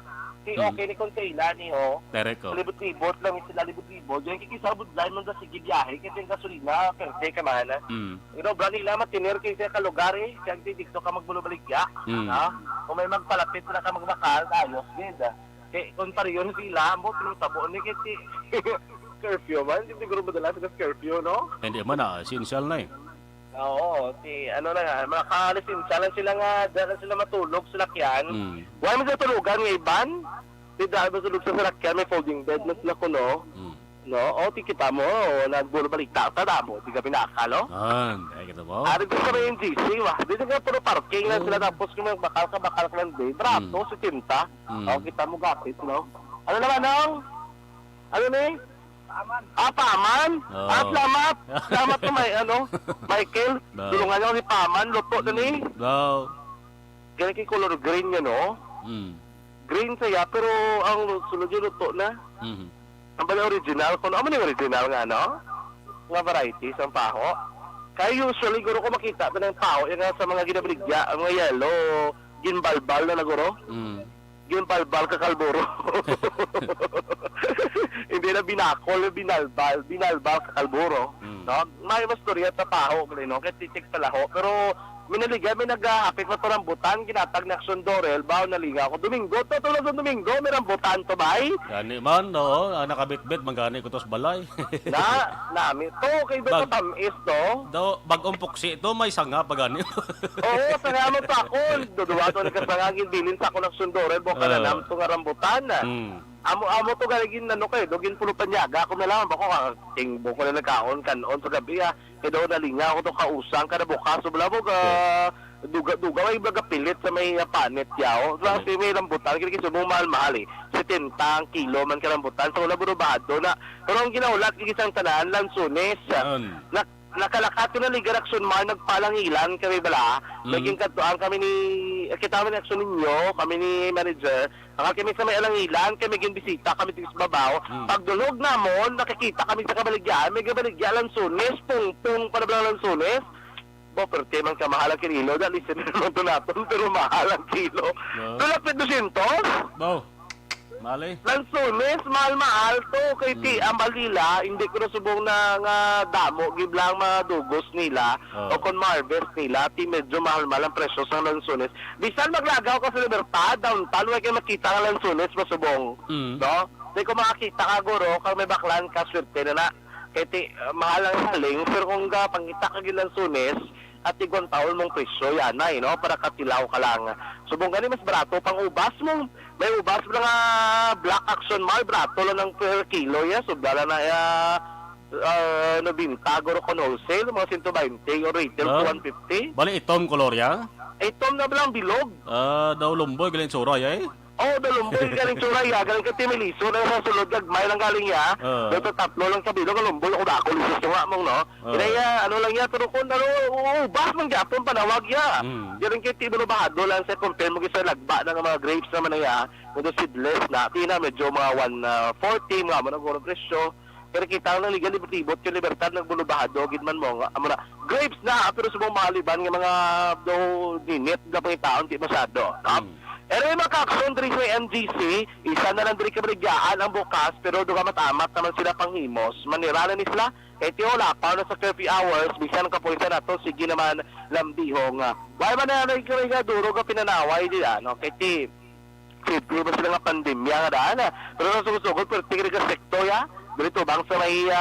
Okay ni Consuela ni ho. Terek ko. Libot-libot lang sila libot-libot. Yung kikisabot lang mo sa sige biyahe kasi yung gasolina, perte ka man. Brani lang matinir kayo sa kalugar eh. Kaya dito ka magbulubaligya. Kung may magpalapit na ka magbakal, ayos din. Kaya kung pariyon sila, mo tinutabo ni kasi curfew man. Hindi siguro madalas sa curfew, no? Hindi man essential na eh. Oo, ano na nga, makakalisinsa lang sila nga, dahil sila matulog sa lakyan. Huwag mo sa tulugan ng iban. Di dahil matulog sa lakyan, may folding bed na sila kuno. No? O, kita mo, nagbulo baligta sa damo, di ka pinakalo. Ay, kita mo. Ari ko sa may NGC, di nga puro parking lang sila, tapos kung bakal ka lang din, brato, si Tinta. O, kita mo gapit, no? Ano naman, nong? Ano ni? Paman? Salamat. Salamat ko Michael. Tulungan niyo si Paman. Luto na ni. Ganyan kay color green niya, no? Green saya, pero ang sunod yung luto na. Ang bala original. Kung ano yung original nga, no? Mga varieties ang paho. Kaya usually, guro ko makita ito ng paho. Yung sa mga ginabrigya, ang mga yellow, ginbalbal na naguro. Ginbalbal kakalburo. Hindi na binakol, binalbal kakalburo. No? May mas storya sa paho, no? Kaya titik pala ho. Pero minaliga, may nag-aapit na ito rambutan, ginatag na aksyon Dorel, bawa naliga ako. Domingo, tutulog ng Domingo, may rambutan to ba? Gani man, no? Nakabit-bit, manggani ko tos balay. Namin. To, kay Dr. Tamis, to. Bagong puksi ito, may sanga pa gani. Oo, sangaman pa ako. Duduwa to, nagkasangagin bilin sa ako ng aksyon Dorel, buka na namin ito nga rambutan. Amo to galigin kayo, dogin pulo panyaga. Ako na lang, bako tingbo ko na nagkaon, kanon sa gabi kaya daw nalinga ako to kausang, kada bukas, so bala mo duga may baga pilit sa may panet yaw. Kasi may rambutan, kaya mong mahal-mahal eh. 70 ang kilo man ka rambutan, so naburubado na. Pero ang ginaulat, kisang tanan, lansunes. Nakalakat ko na ligar aksyon man, nagpalangilan kami bala. Naging katuan kami ni, kita kami ni aksyon ninyo, kami ni manager. Kami sa may alangilan, kami naging bisita, kami tigis babaw. Pagdulog namon, nakikita kami sa kabaligyan, may kabaligyan lansunes, pung para bala lansunes. Pero temang kamahal ang kilo, dahil isa naman ito natin, pero mahal ang kilo. Tulapit 200? Mali. Lansunes, mahal-mahal to. Kay ti, ang balila, hindi ko nasubong na nga damo, giblang madugos nila, o kung ma-harvest nila, ti medyo mahal-mahal ang presyo sa lansunes. Bisan maglagaw ka sa Libertad, downtown, huwag kayo makita ang lansunes, masubong. No? Di ko makakita ka, guro, kung may baklan ka, swerte na na. Kaya ti, mahal ang haling, pero kung pangita ka gilansunes, at igong taon mong presyo, yan na, no? Para katilaw ka lang. Subong gani, mas barato pang ubas mong, may ubas mo nga black action mal, barato lang ng per kilo, yan. Subdala na, nabinta, guro kon wholesale, mga 120, o retail, 150. Bali, itom kolorya? Itom na bilang bilog. Daw lumboy, galing suray, Dalumboy galing suray, galing ka timiliso, na sa sulod, nagmay lang galing ya. Dito tatlo lang sa bilog, lumboy, ako dako, lisos nga mong, no? Kaya, ano lang ya, pero kung, ubas mong Japon, panawag ya. Galing kayo tibulubahado lang sa compare mo sa lagba ng mga grapes naman na ya, kung seedless na, tina, medyo mga 140, mga managuro presyo. Pero kita na liga libertibot yung libertad nagbulubahado gid man mo nga amo na grapes na pero sa mga maliban nga mga do dinit na pangitaon di masyado. No? Pero yung makakson diri sa MGC, isa na lang diri kabaligyan ang bukas pero duga matamat naman sila panghimos. Maniralan ni sila kay wala pa na sa curfew hours bisan ka puwisa nato sige naman lambihong. Why man na nga duro ka pinanaway di ano kay ti ba sila nga pandemya nga daan. Pero nasugod pero tigre ka sekto ya. Dito bang sa may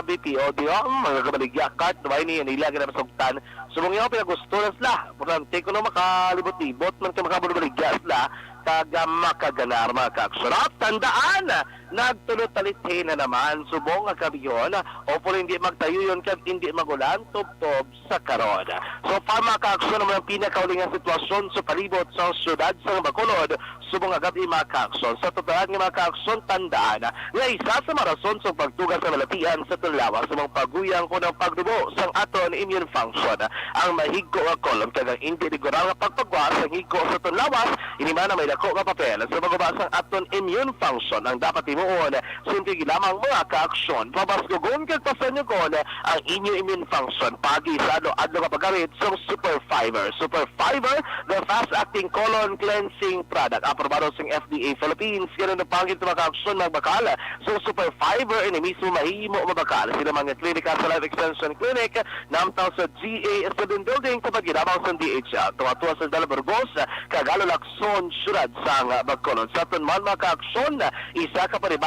BPO di mga kabaligya kat why ni nila gina masugtan. Subong yo pinagusto na sila. Portante ko no makalibot-libot man ka makabaligya sila kag makaganar mga kaksurap. Tandaan nagtulot-talithin na naman subong nga kabiyon o po hindi magtayo yun kag hindi magulan tubtob sa karon. So para makaksun naman ang pinakaulingang sitwasyon sa palibot sa syudad sa Bacolod subong agad imakakson. Sa totalan nga makakson tandaan nga isa sa marason sa pagtugas sa malatian sa tulawa sa mga paguyang ko ng pagdubo sa aton immune function. Ang mahigko nga kolom kag hindi rigorang nga pagpagwas sa higko sa tulawas inimana may dako nga papel sa pagubas sa aton immune function ang dapat timuon simple lamang mga kaaksyon pabasgogon kag pasanyugon ang inyo immune function pagi sa adlaw nga paggamit sa Super Fiber. Super Fiber, the fast-acting colon cleansing product aprobado sa FDA Philippines. Ganun na pangit mga kaaksyon magbakal so Super Fiber ini mismo mahimo mabakal sila mga klinika sa Life Extension Clinic namtaw sa GA Student Building kapag ginamang sa DHL tuwa-tuwa sa Dalaburgos kagalo Lacson syudad sa Bacolod sa aton man mga kaaksyon isa ka pa rin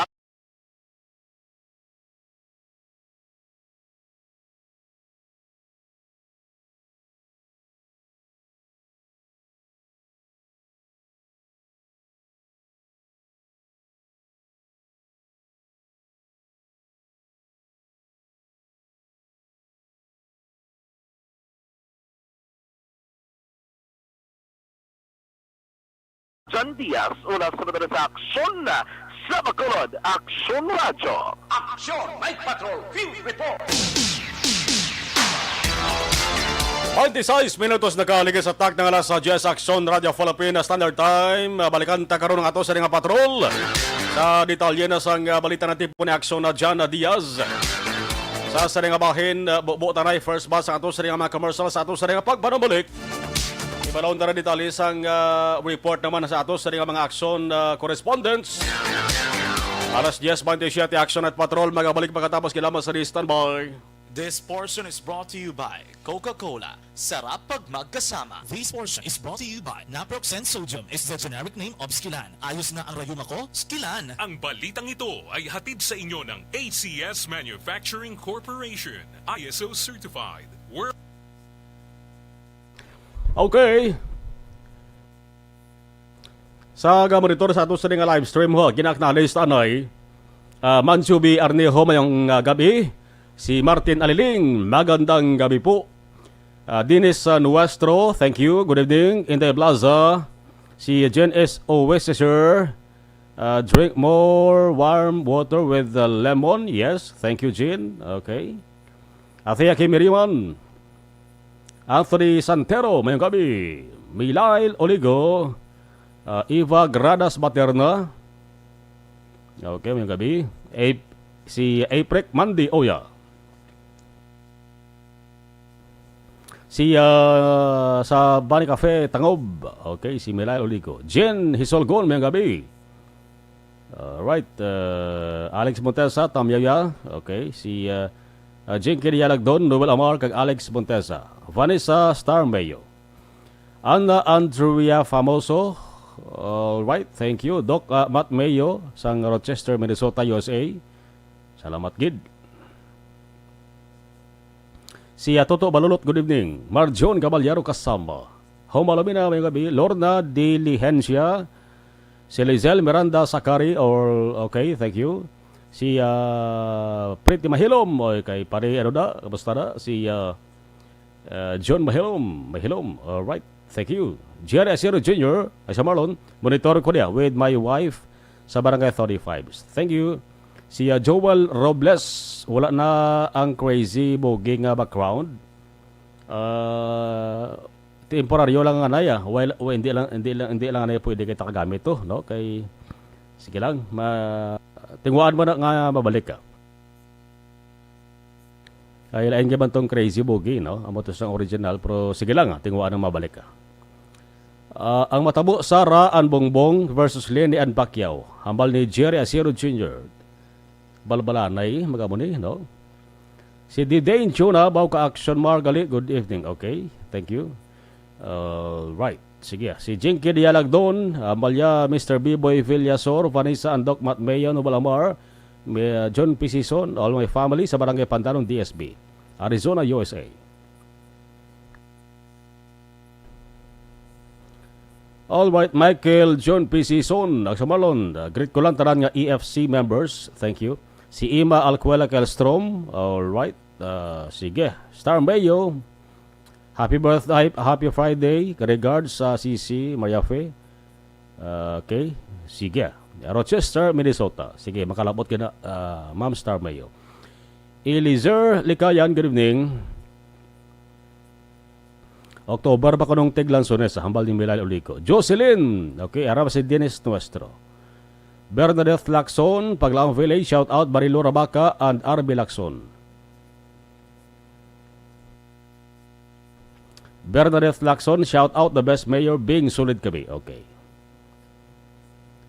John Diaz, una sa mga sa aksyon na sa Bacolod, Aksyon Radyo. Aksyon Night Patrol Field Report. 26 minutos nakaligay sa tak ng alas sa GS Action Radio Philippines Standard Time. Balikan ta karon ng ato sa nga patrol. Sa detalye na sang balita natin po ni Aksyon na John Diaz. Sa nga bahin, buo taray first bus sa ato sa nga mga commercial sa ato sa nga pagbanabalik. Ibalawon na rin detalye sang report naman sa ato sa mga aksyon correspondents. Alas 10:27 Action at Patrol magabalik pagkatapos kilaman sa standby. This portion is brought to you by Coca-Cola. Sarap pag magkasama. This portion is brought to you by Naproxen Sodium is the generic name of Skilan. Ayos na ang rayuma ko? Skilan. Ang balitang ito ay hatid sa inyo ng ACS Manufacturing Corporation, ISO certified. Okay. Sa monitor sa ato sa nga live stream ho, ginaknalis tanay. Mansubi Arneho mayong gabi. Si Martin Aliling, magandang gabi po. Dinis Nuestro, thank you. Good evening. Inday Plaza. Si Jen S. Oasis, drink more warm water with lemon. Yes, thank you, Jen. Okay. Athea Kimiriman. Anthony Santero, mayong gabi. Milail Oligo. Eva Gradas Materna. Okay, mayong gabi. Si Aprek Mandi Oya. Si sa Bani Cafe Tangob. Okay, si Milail Oligo. Jen Hisolgon, mayong gabi. Right. Alex Montesa, Tamyaya. Okay, si Jinky Dialagdon, Noel Amar, kag Alex Montesa. Vanessa Starmayo. Anna Andrea Famoso. Alright, thank you. Doc Matt Mayo, sang Rochester, Minnesota, USA. Salamat, gid. Si Toto Balulot, good evening. Marjon Caballero kasama. Humalami na may gabi. Lorna Diligencia. Si Lizel Miranda Sakari, okay, thank you. Si Pretty Mahilom, kay pare ano da, kamusta na? Si John Mahilom, alright, thank you. Jerry Asiro Jr., ay sa Marlon, monitor ko niya with my wife sa Barangay 35. Thank you. Si Joel Robles, wala na ang crazy boging background. Temporaryo lang nga naya. Well, hindi lang naya pwede kita kagamit to, no? Kay sige lang, tingwaan mo na nga mabalik ka. Ay lain ka man tong Crazy Boogie, no? Amo to sang original, pero sige lang, tingwaan ang mabalik ka. Ang matabo Sara and Bongbong versus Lenny and Pacquiao. Hambal ni Jerry Asiro Jr. Balbalanay, magamuni, no? Si Didain Chuna, baw ka Action Margali, good evening, okay? Thank you. Right, sige. Si Jinky Dialagdon, Amalia, Mr. B-Boy Villasor, Vanessa Andok, Matt Mayon, Ubalamar, John P. Sison, all my family sa Barangay Pantanon, DSB, Arizona, USA. Alright, Michael John P. Sison, Agsamalon, greet ko lang tanan nga EFC members, thank you. Si Ima Alcuela Kelstrom, alright, sige. Star Mayo, happy birthday, happy Friday, regards sa CC Mariafe, okay, sige. Rochester, Minnesota. Sige, makalapot ka na, Ma'am Star Mayo. Elizer Likayan, good evening. October pa ko nung Tiglansones, hambal ni Milal Ulico. Jocelyn, okay, arap si Dennis Nuestro. Bernadette Lacson, Paglaang Village, shout out Barilo Rabaca and RB Lacson. Bernadette Lacson, shout out the best mayor, being solid kami. Okay.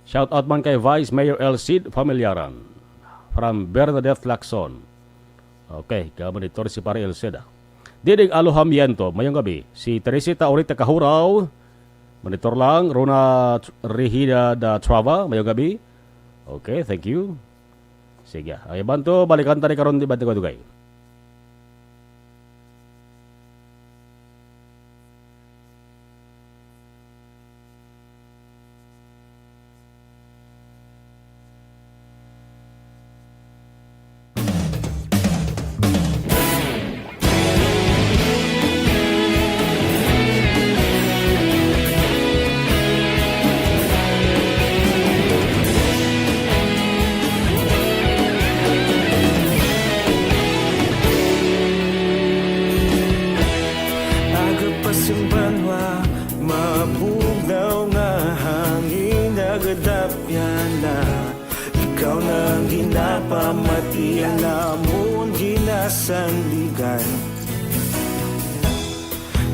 Shout out man kay Vice Mayor El Cid Familiaran from Bernadette Lacson. Okay, kamonitor si Pare El Cid. Didig Alohamiento, mayong gabi. Si Teresita Orita Kahuraw, monitor lang. Rona Rihida da Trava, mayong gabi. Okay, thank you. Sige, ay banto, balikan tani karon di Bantigay.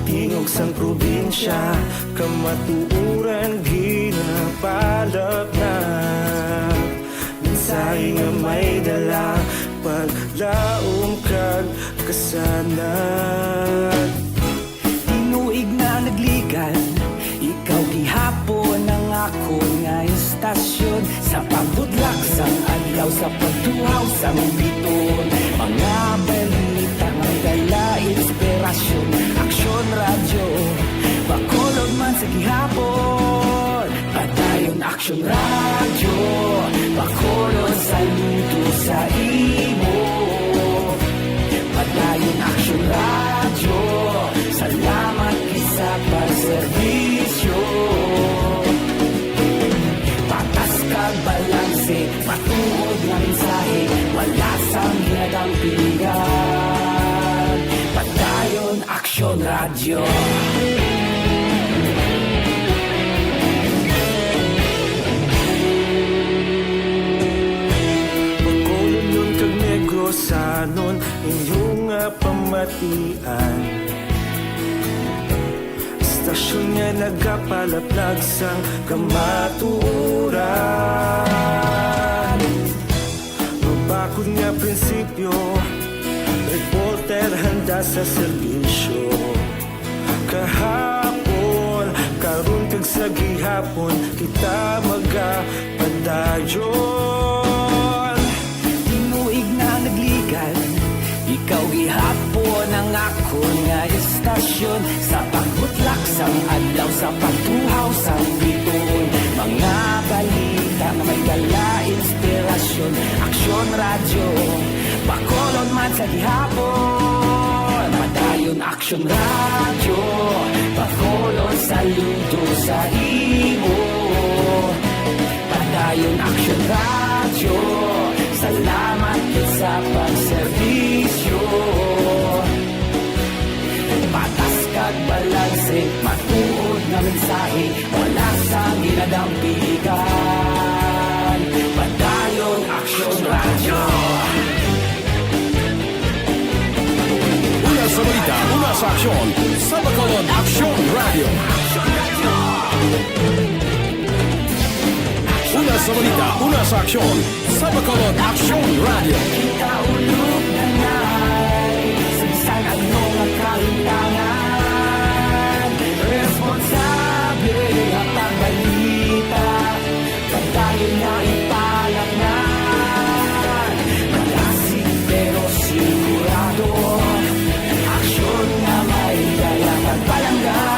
Tingog sang probinsya, kamatuuran ginapalap na. Mensahe nga may dala, paglaom kag kasanad. Tinuig na nagligan, ikaw gihapon ang ako nga istasyon. Sa pagbudlak sang adlaw, sa pagtuhaw sang biton. Mga balita nga dala inspirasyon. Aksyon radyo, bakolog man sa gihapon. Padayon Aksyon radyo, bakolog saludo sa imo. Padayon Aksyon radyo, salamat isa pagserbisyo. Patas kag balanse, matuod na mensahe, wala sang hinadang pilihan. Padayon Aksyon radyo. Bakolod nun kag Negrosanon, inyong pamatian. Istasyon nga nagapalaplag sang kamatuuran. Mabakod nga prinsipyo, reporter handa sa serbisyo. Kahapon, karon kag sa gihapon, kita magapadayon. Tinuig na nagligan, ikaw gihapon ang ako nga istasyon. Sa pagbutlak sang adlaw, sa pagtuhaw sang biton. Mga balita na may dala inspirasyon. Aksyon radyo, bakolod man sa gihapon. Padayon Aksyon radyo, bakolod saludo sa imo. Padayon Aksyon radyo, salamat sa pagserbisyo. Patas kag balanse, matuod na mensahe, wala sang ginadampigan. Padayon Aksyon radyo. sa aksyon sa Bacolod Action Radio. Una sa balita, una sa aksyon sa Bacolod Action Radio. Kaulog na na'y sagsang ang mga kalintangan. Responsable at pagbalita, pagdayo na ipalaknan. Malasig pero sigurado, aksyon na may daya at palanggan.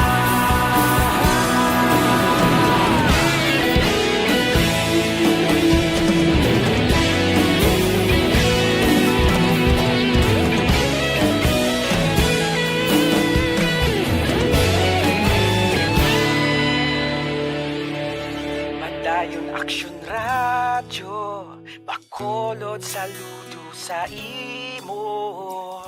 Madayon Aksyon Radyo, Bacolod saludo sa imo.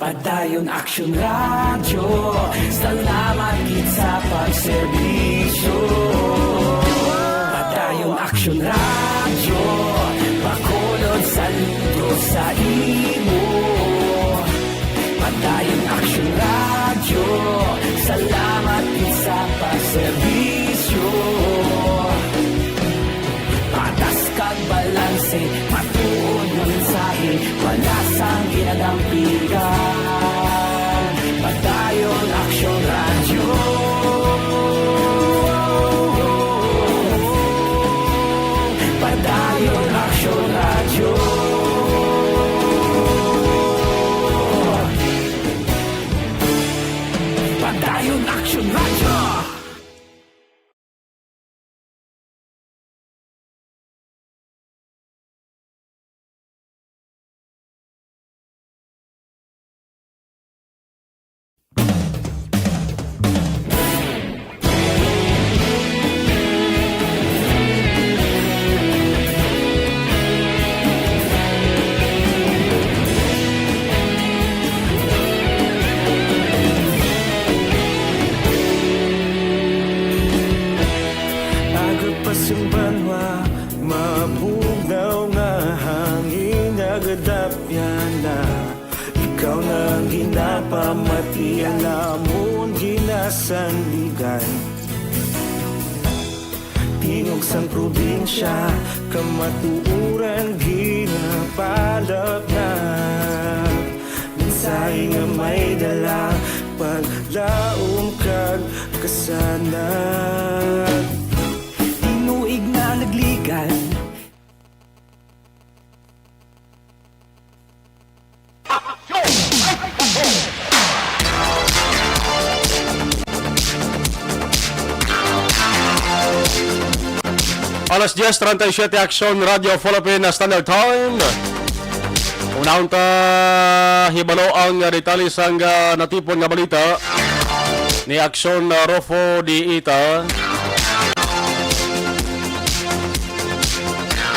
Padayon Action Radio, salamat gid sa pagserbisyo. Padayon Action Radio, Bacolod saludo sa imo. Padayon Action Radio, salamat gid sa pagserbisyo. Patas kag balanse, matuod ng mensahe, wala sang ginadampigan. Padayon Action Radio. Padayon Action Radio. Padayon Action Radio. Banwa, mapugnaw nga hangin nagadapyan na. Ikaw na ginapamatian namon ginasandigan. Tingog sang probinsya, kamatuuran ginapalap na. Minsay nga may dala, paglaom kag kasanag. Tinuig na nagligan. Alas 10:37 Action Radio Philippine Standard Time. Unahon ta hibalo ang detalye sang natipon nga balita ni Action Rofo di Ita.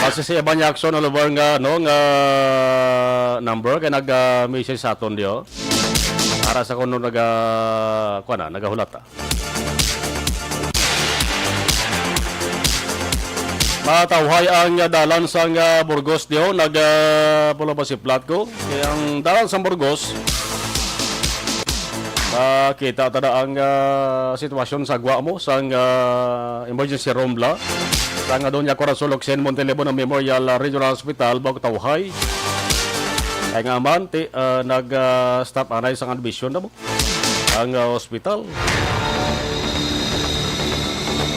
Kasi sa iba niya Action lubar nga no nga number kay nag-message sa aton dio. Para sa kuno nagahulat ta. Matawhay ang dalan sang Burgos dio pulo pa si plat ko kaya ang dalan sang Burgos kita tada ang sitwasyon sa gwa mo sang emergency room la sang doon niya Corazon Locsen Montelebo ng Memorial Regional Hospital bago tawhay ay nga man nag-stop anay sang admission na mo ang hospital.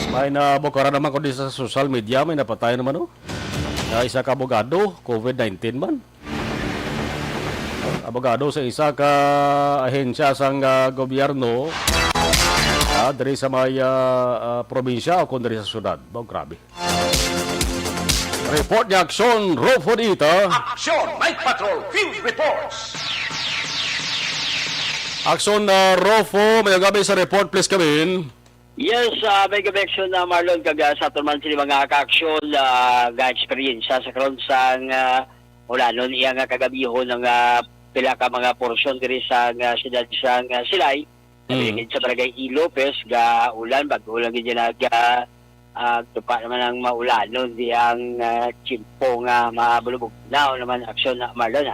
May nabukara naman ko din sa social media, may napatay naman isa ka abogado, COVID-19 man. Abogado sa isa ka ahensya sang gobyerno dari sa may probinsya o kung dari sa syudad. Grabe. Report ni Action Rofo dito. Action Night Patrol Field Reports. Action Rofo, may nagabi sa report please kami. Yes, may connection na Marlon kaga sa turman sila mga ka-aksyon ga-experience sa karon sang wala nun iya nga kagabihon ng pila ka mga porsyon diri sa siyudad sang Silay. Sa barangay E. Lopez ga ulan bago ulan gid ga tupa naman ang maulanon di ang chimpo nga mabulubog na o naman aksyon na Marlon.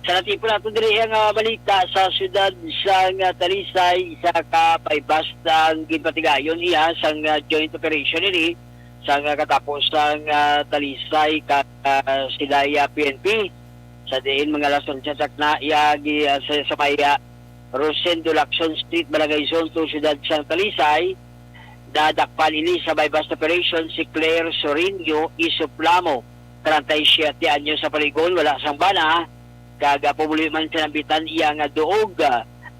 Sa natipo natin diri ang balita sa syudad sa Talisay sa kapaybastang ginpatigayon iya sa joint operation ini sa katapos sang Talisay silaya PNP sa diin mga lason sa sakna iya sa maya Rosendo Lacson Street, Barangay Zone 2, syudad sa Talisay. Dadakpan ini sa bypass operation si Claire Sorinio Isuplamo, 37 anyo sa paligon, wala sang bana, kagapumuli man sa nabitan iya nga doog.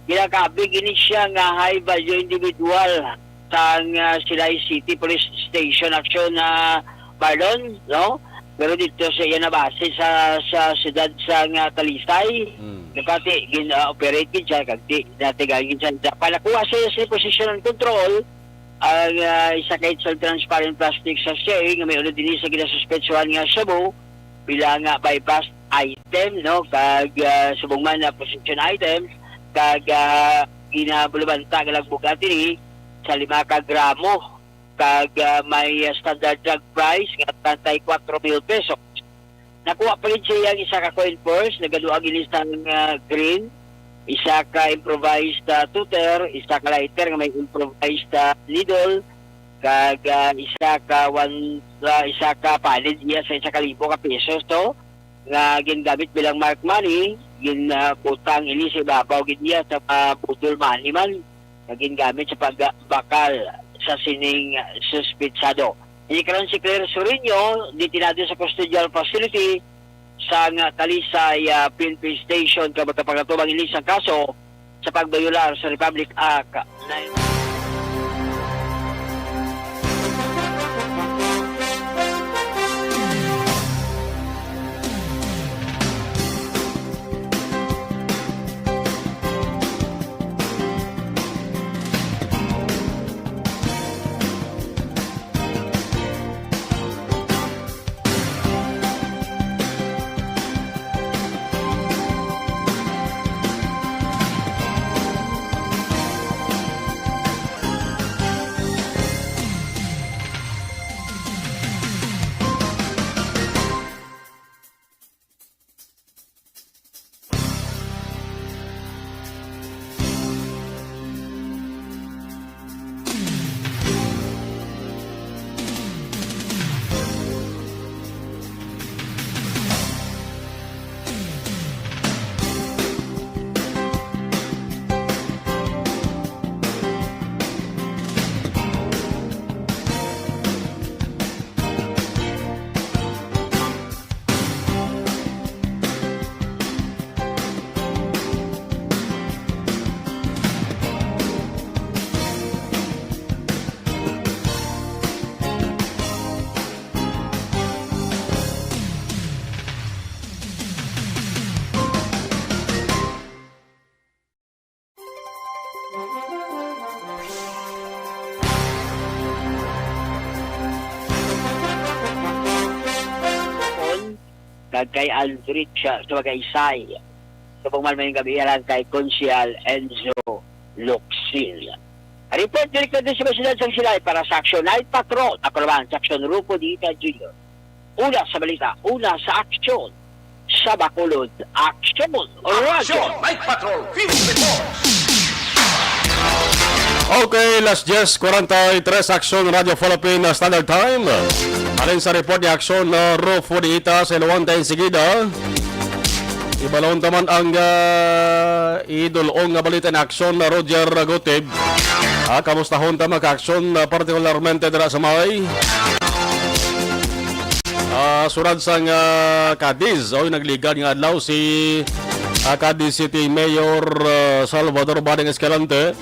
Ginakabig ini siya nga high value individual sa Silay City Police Station action na Marlon, no? Pero dito sa iya na base sa siyudad sa Talisay. Napati, gin-operate siya, kagdi, natigagin siya. Palakuha sa position and control, ang isa kahit sa transparent plastic sa sharing, may ulo din sa ginasuspetsuhan nga Shabu, bilang bypass item, no? Kag subong man na position items, kag ginabulubanta galagbugat ini sa 5 gramo, kag may standard drug price nga 34,000 pesos. Nakuha pa rin siya ang isa ka coin purse, nagaduag ilisang green, isa ka improvised tutor, isa ka lighter nga may improvised needle, kag isa ka palid niya sa 1,000 ka pesos to nga gingamit bilang mark money, ginputang ini sa ibabaw gid niya sa putol money man nga gingamit sa pagbakal sa sining suspitsado. Ikaroon si Claire Sorinio, ditinado sa custodial facility sa Talisay PNP Station kapag pagkatubang ilisang kaso sa pagbayular sa Republic Act 9. Kay Aldrich sa Magaysay. Sa pagmalmayang gabihan kay Consial Enzo Luxil. Report director din sa Basilad sang Silay para sa Action Night Patrol. Ako naman sa Action Rupo Dita Jr. Una sa balita, una sa aksyon. Sa Bacolod, Action! Action Night Patrol Okay, last just 43 Action Radio Philippine Standard Time. Alin sa report ni Action Rufo Dita sa iluwang tayong sigida. Ibalon taman ang idolong nga balita ni Action Roger Gutib. Kamustahon tama ka-action particularmente dira sa May. Surad sang Cadiz o nagligan nga adlaw si Cadiz City Mayor Salvador Bading Escalante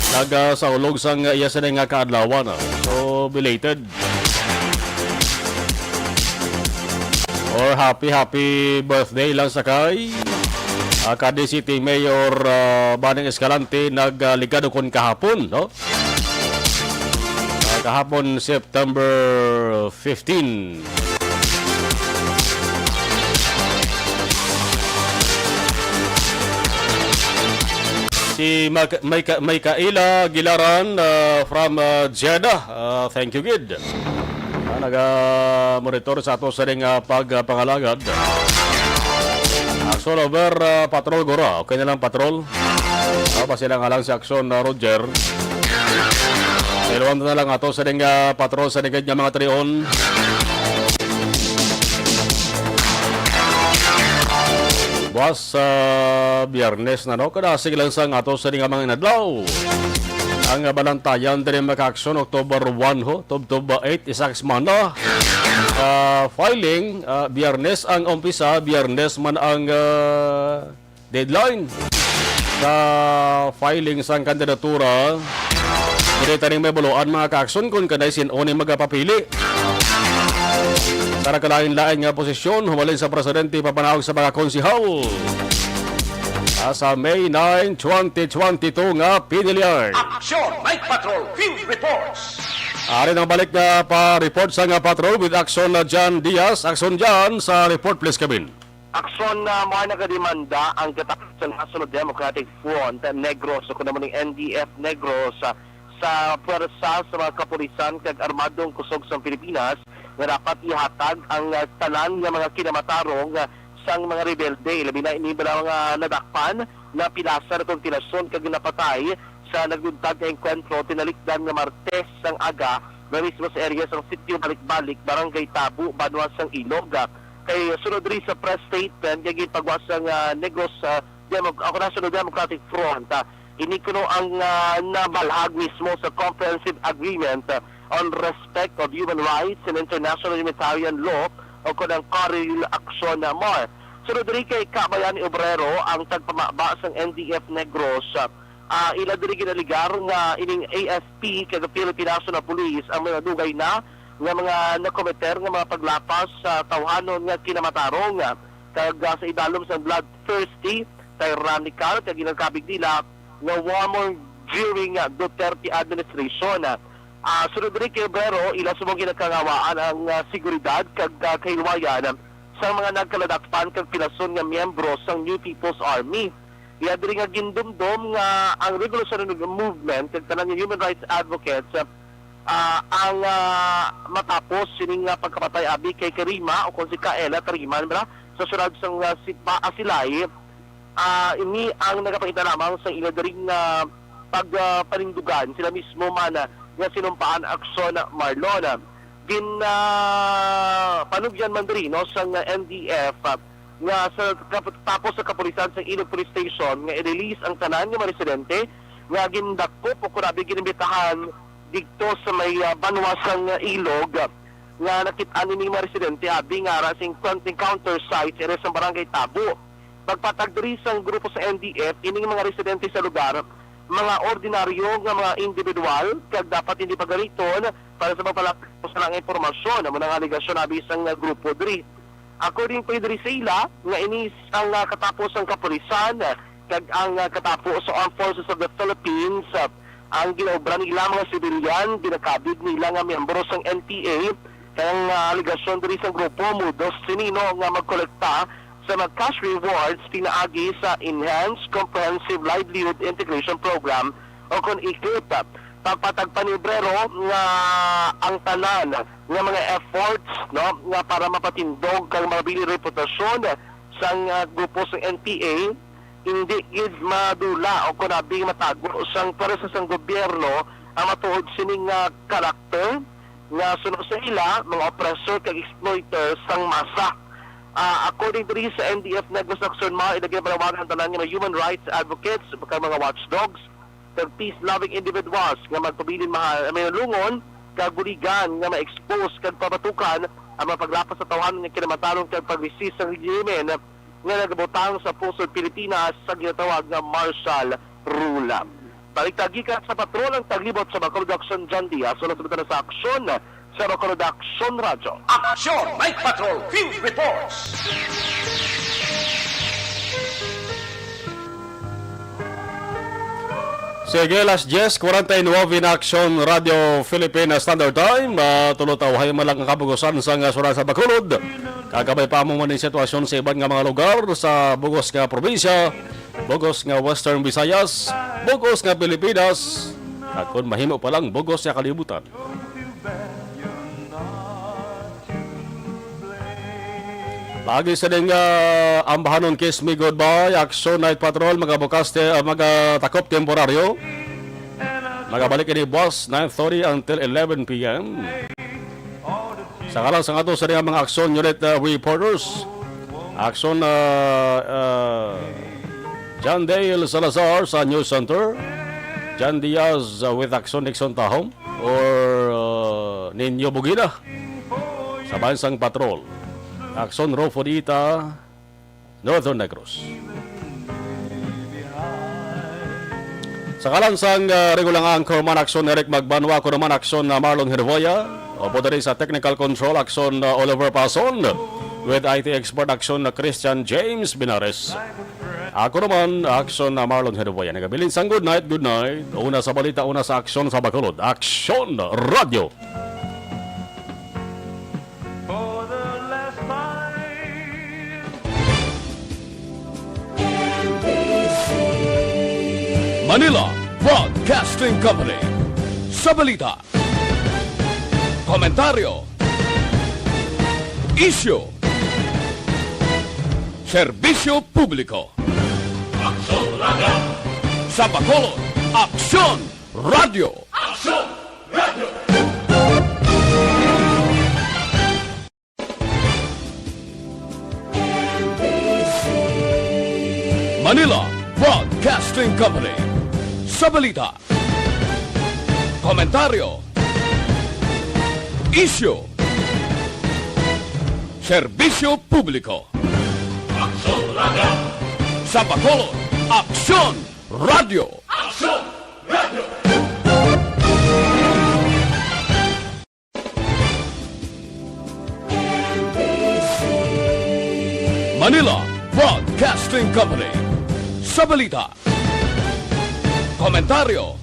naga sa ulog sang iya sa nga kaadlawan. So belated or happy birthday lang sa kay Cadiz City Mayor Bading Escalante nagligado kon kahapon, no? Kahapon September 15. Si Micaela Gilaran from Jeddah. Thank you, Gid. Naga-monitor sa ato sa ring pagpangalagad. Action over patrol gora. Okay na lang patrol. Pa sila nga lang sa action Roger. Ilawang na lang ato sa ring patrol sa ligid nga mga trion. Buwas sa Biyernes na no, kadasig lang sa ato sa ring mga inadlaw. Ang balantayan din maka-aksyon October 1 ho, October 8 isang semana. Filing Biyernes ang umpisa, Biyernes man ang deadline sa filing sang kandidatura. Direta rin may buluan mga ka-aksyon kung kanay sinoni magpapili. Para kalain-lain nga posisyon, humalin sa presidente papanahog sa mga konsihal. Sa May 9, 2022 nga pinilian. Aksyon! Night Patrol Field Reports! Ari nang balik nga pa-report sa nga patrol with Action na John Diaz. Action John sa report please Kevin. Aksyon na mga nagademanda ang katapat sa National Democratic Front Negros o kuno ng NDF Negros sa pwersa sa mga kapulisan kag armadong kusog sa Pilipinas nga dapat ihatag ang tanan nga mga kinamatarong sang mga rebelde. Labi na ini mga nadakpan na pilasar kung tinason kag napatay sa nagbuntag na enkwentro tinalikdan nga Martes sang aga na mismo sa area sang sitio Balik-Balik, Barangay Tabu, Banwas sang Ilog. Kay sunod rin sa press statement kay pagwas sang Negros National Democratic Front. Ini kuno ang nabalhag mismo sa Comprehensive Agreement on Respect of Human Rights and International Humanitarian Law o kunang Carril Action na more. Sunod rin kay Kabayan Obrero ang tagpamaba sang NDF Negros. Ila diri ginaligar nga ining AFP kay Philippine National Police ang mga dugay na nga mga nakometer nga mga paglapas sa tawhanon nga kinamatarong kag sa idalom sa bloodthirsty tyrannical kag ginagkabig nila nga wamon during Duterte administration. Sunod rin kay Obrero ila sumong ginagkangawaan ang seguridad kag kahilwayan sa mga nagkaladakpan kag pinason nga miyembro sang New People's Army. Iya diri nga gindumdum nga ang revolutionary movement kag tanan nga human rights advocates ang matapos sining pagkapatay abi kay Karima o kung si Kaela Kariman sa sunod sang Sitpa Asilay. Ini ang nagapakita lamang sa ila diring pagpanindugan sila mismo man nga sinumpaan aksyon Marlon. Panugyan man diri no sang NDF nga tapos sa kapulisan sa Ilog Police Station nga i-release ang tanan nga mga residente nga gindakop o kurabi ginibitahan dito sa may banwasang Ilog nga nakit-an ni mga residente abi nga rasing encounter site sa Barangay Tabo. Pagpatag diri sang grupo sa NDF ining mga residente sa lugar mga ordinaryo nga mga individual kag dapat hindi pagaliton para sa pagpalapos sa impormasyon ng mga aligasyon abi sang grupo diri. According to diri sa ila nga inis ang katapos ang kapulisan kag ang katapos sa Armed Forces of the Philippines ang ginaobra nila mga sibilyan ginakabig nila nga miyembro sang NPA kay ang aligasyon diri sa grupo mudos sinino nga magkolekta sa mga cash rewards pinaagi sa Enhanced Comprehensive Livelihood Integration Program o kung ICLIP. Pagpatag pa ni Obrero nga ang tanan nga mga efforts no nga para mapatindog kang mabili reputasyon sang grupo sa NPA hindi gid madula o kunabi matago sang paresa sang gobyerno ang matuod sining karakter nga sunod sa ila mga oppressor kag exploiter sang masa. According to this sa NDF Negros Action mga ilagay panawagan ang tanan nga human rights advocates mga watchdogs kag peace-loving individuals nga magpabilin mga lungon kag buligan nga ma-expose kag pabatukan ang mga paglapas sa tawhanon nga kinamatarong kag pag-resist sa regime nga nagabutang sa pusod Pilipinas sa ginatawag nga martial rule. Baliktagi ka sa patrol ang taglibot sa Bacolod Action John Diaz ulat sa aksyon sa Bacolod Action Radyo. Aksyon! Night Patrol Field Reports! Sige, last 10:49 in Action Radio Philippine Standard Time. Tulutaw-hay malang kabugosan sa surat sa Bacolod. Kagabay pa mo man yung sitwasyon sa ibang nga mga lugar sa bugos nga probinsya. bugos nga Western Visayas, bugos nga Pilipinas, at kung mahimo pa lang bugos nga kalibutan. Lagi sa din nga ambahanon Kiss Me Goodbye, Action Night Patrol, mga takop temporaryo. Magabalik ini boss 9:30 until 11 p.m. Sa kalang sa ato sa mga Action Unit reporters, Action John Dale Salazar sa News Center, John Diaz with Action Nixon Tahom, or Ninyo Bugina sa Bansang Patrol, Action Rofodita, Northern Negros. Sa kalan sang regulang anchor man Action Eric Magbanwa, ko naman Action Marlon Hervoya, o po rin sa Technical Control Action Oliver Pason, with IT Expert Action Christian James Binares. Ako naman Action Marlon Hervoya. Nagabilin sang good night. Una sa balita, una sa Action sa Bacolod. Action Radio. Manila Broadcasting Company. Sa balita, komentaryo, issue, serbisyo publiko. Aksyon Radio. Sa Bacolod, Aksyon Radio. Aksyon Radio. Manila Broadcasting Company. Sa balita, komentaryo, issue, serbisyo publiko. Aksyon Radio. Sa Bacolod, Aksyon Radio. Aksyon Radio. Manila Broadcasting Company. Sa balita, komentaryo,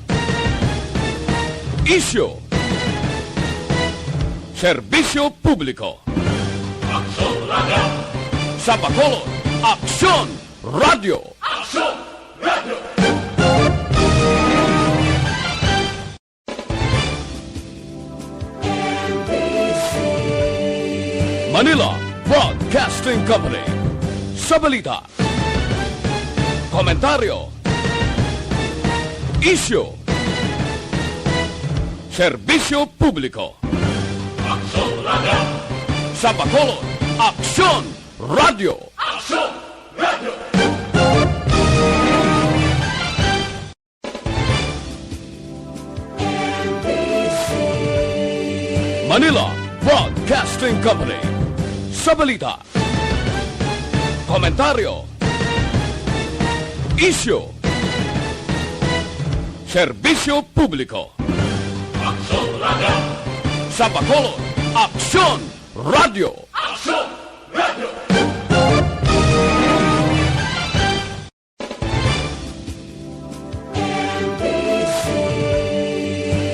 issue, serbisyo publiko. Aksyon Radio. Sa Bacolod, Aksyon Radio. Aksyon Radio. Manila Broadcasting Company. Sa balita, komentaryo, issue, serbisyo publiko. Aksyon Radio. Sa Bacolod, Aksyon Radio. Aksyon Radio. Manila Broadcasting Company. Sa balita, komentaryo, issue, serbisyo publiko. Aksyon Radio. Sa Bacolod, Aksyon Radio. Aksyon Radio.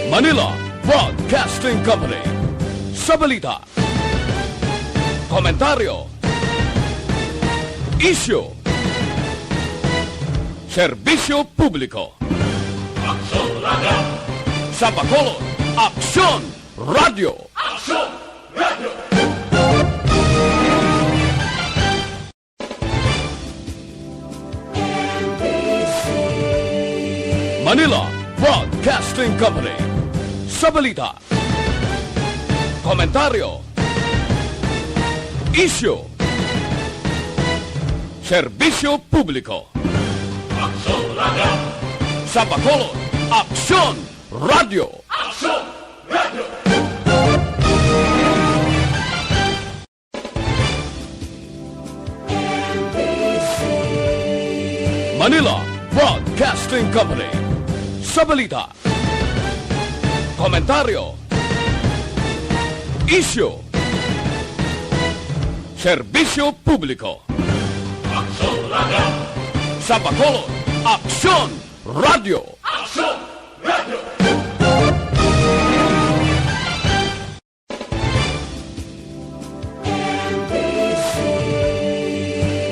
Manila Broadcasting Company. Sa balita, komentaryo, issue, serbisyo publiko. Aksyon Radio. Sa Bacolod, Aksyon Radio. Aksyon Radio. Manila Broadcasting Company. Sa balita, komentaryo, issue, serbisyo publiko. Aksyon Radio. Sa Bacolod, Aksyon Radio. Aksyon Radio. Manila Broadcasting Company. Sa balita, komentaryo, issue, serbisyo publiko. Aksyon Radio. Sa Bacolod, Aksyon Radio. Aksyon Radio.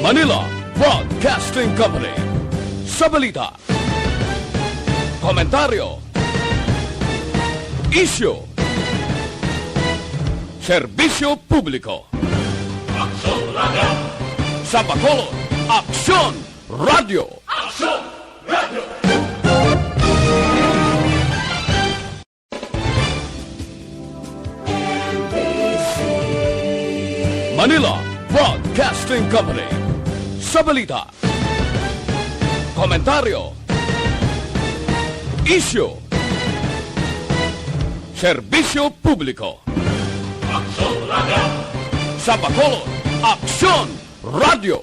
Manila Broadcasting Company. sa balita, komentaryo, isyu, serbisyo publiko. Sa Bacolod, Aksyon Radio. Manila Broadcasting Company. Sa balita, komentaryo, isyu, serbisyo publiko. Sa Bacolod, Aksyon Radio.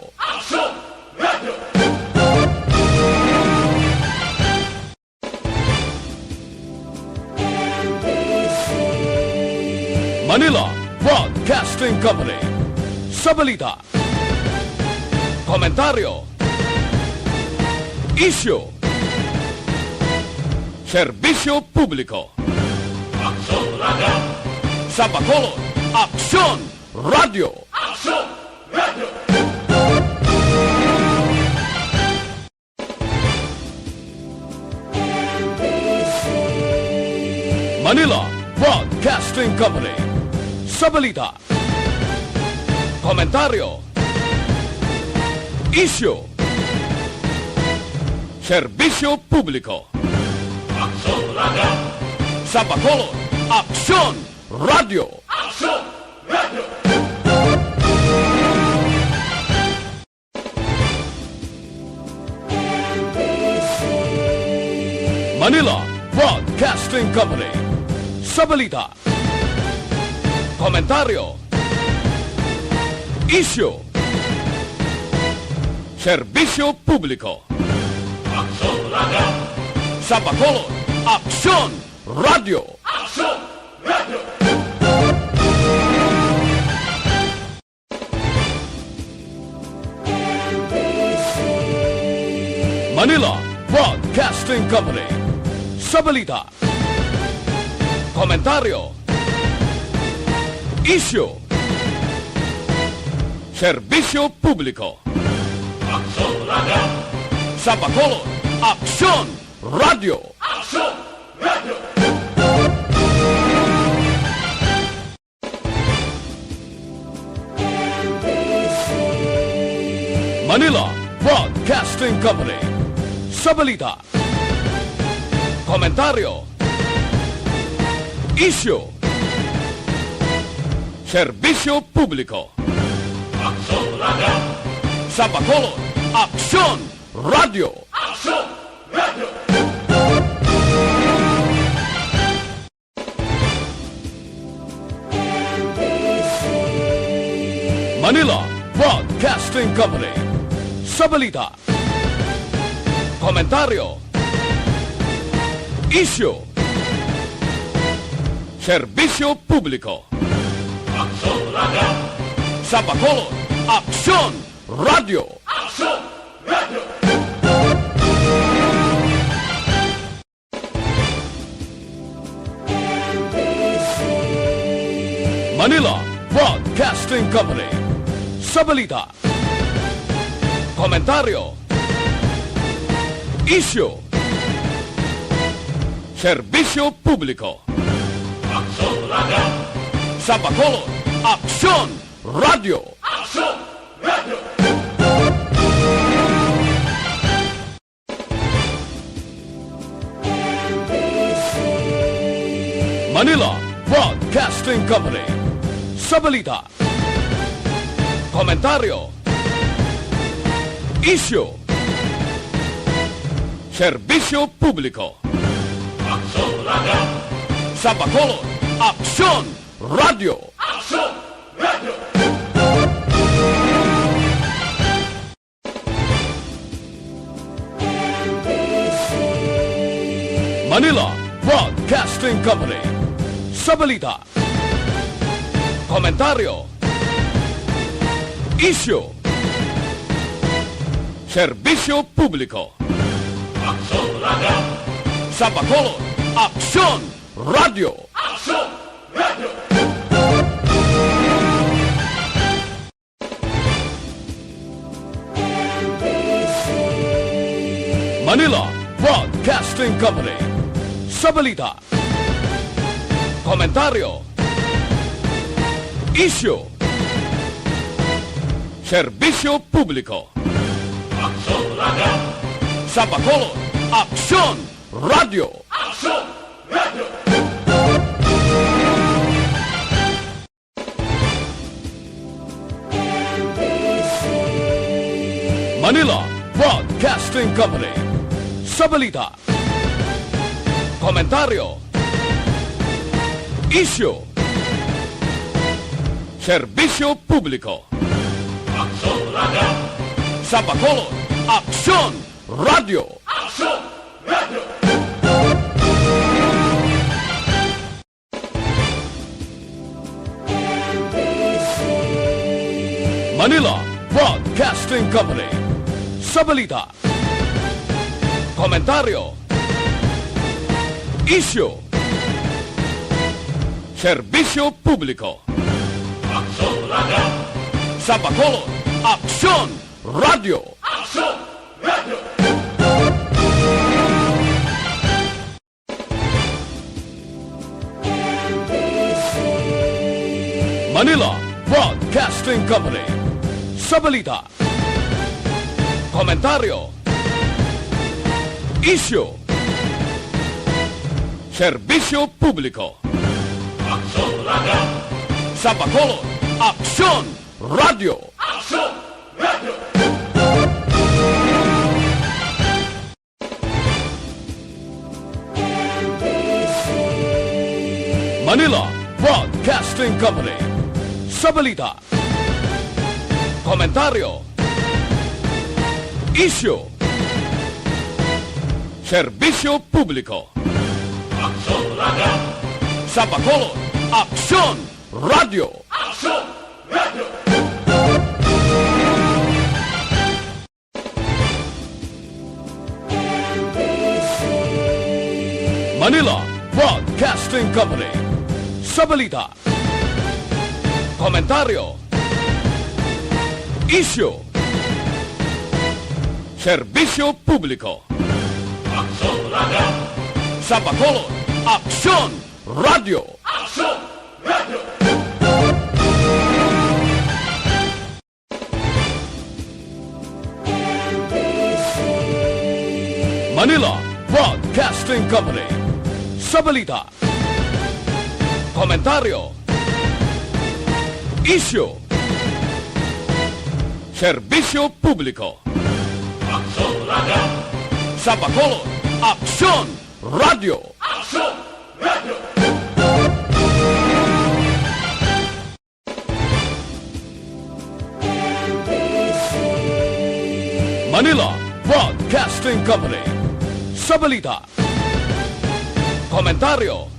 Manila Broadcasting Company. Sa balita, komentaryo, isyu, serbisyo publiko. Sa Bacolod, Aksyon Radio. Manila Broadcasting Company. Sa balita, komentaryo, isyu, serbisyo publiko. Sa Bacolod, Aksyon Radio. Manila Broadcasting Company. Sa balita, komentaryo, isyu, serbisyo publiko. Sa Bacolod, Aksyon Radio. Manila Broadcasting Company. Sa balita, komentaryo, isyu, serbisyo publiko. Sa Bacolod, Aksyon Radio. Manila Broadcasting Company. Sa balita, komentaryo, isyu, serbisyo publiko. Sa Bacolod, Aksyon Radio. Manila Broadcasting Company. Sa balita, komentaryo, isyu, serbisyo publiko. Sa Bacolod, Aksyon Radio. Manila Broadcasting Company. Sa balita, komentaryo, isyu, serbisyo publiko. Sa Bacolod, Aksyon Radio. Manila Broadcasting Company. Sa balita, komentaryo, isyu, serbisyo publiko. Sa Bacolod, Aksyon Radio. Manila Broadcasting Company. Sa balita, komentaryo, isyu, serbisyo publiko. Sa Bacolod, Aksyon Radio. Manila Broadcasting Company. Sa balita, komentaryo, isyu, serbisyo publiko. Sa Bacolod, Aksyon Radio. Manila Broadcasting Company. Sa balita, komentaryo, isyu, serbisyo publiko. Sa Bacolod, Aksyon Radio. Manila Broadcasting Company. Sa balita, komentaryo, isyu, serbisyo publiko. Sa Bacolod, Aksyon Radio. Manila Broadcasting Company. Sa balita, komentaryo, isyu, serbisyo publiko. Sa Bacolod, Aksyon Radio. Manila Broadcasting Company. Sa balita, komentaryo, isyu, serbisyo publiko. Sa Bacolod, Aksyon Radio. Manila Broadcasting Company. Sa balita, komentaryo, isyu, serbisyo publiko. Sa Bacolod, Aksyon Radio. Manila Broadcasting Company. Sa balita, komentaryo, isyu, serbisyo publiko. Sa Bacolod, Aksyon Radio. Manila Broadcasting Company. Sa balita, komentaryo,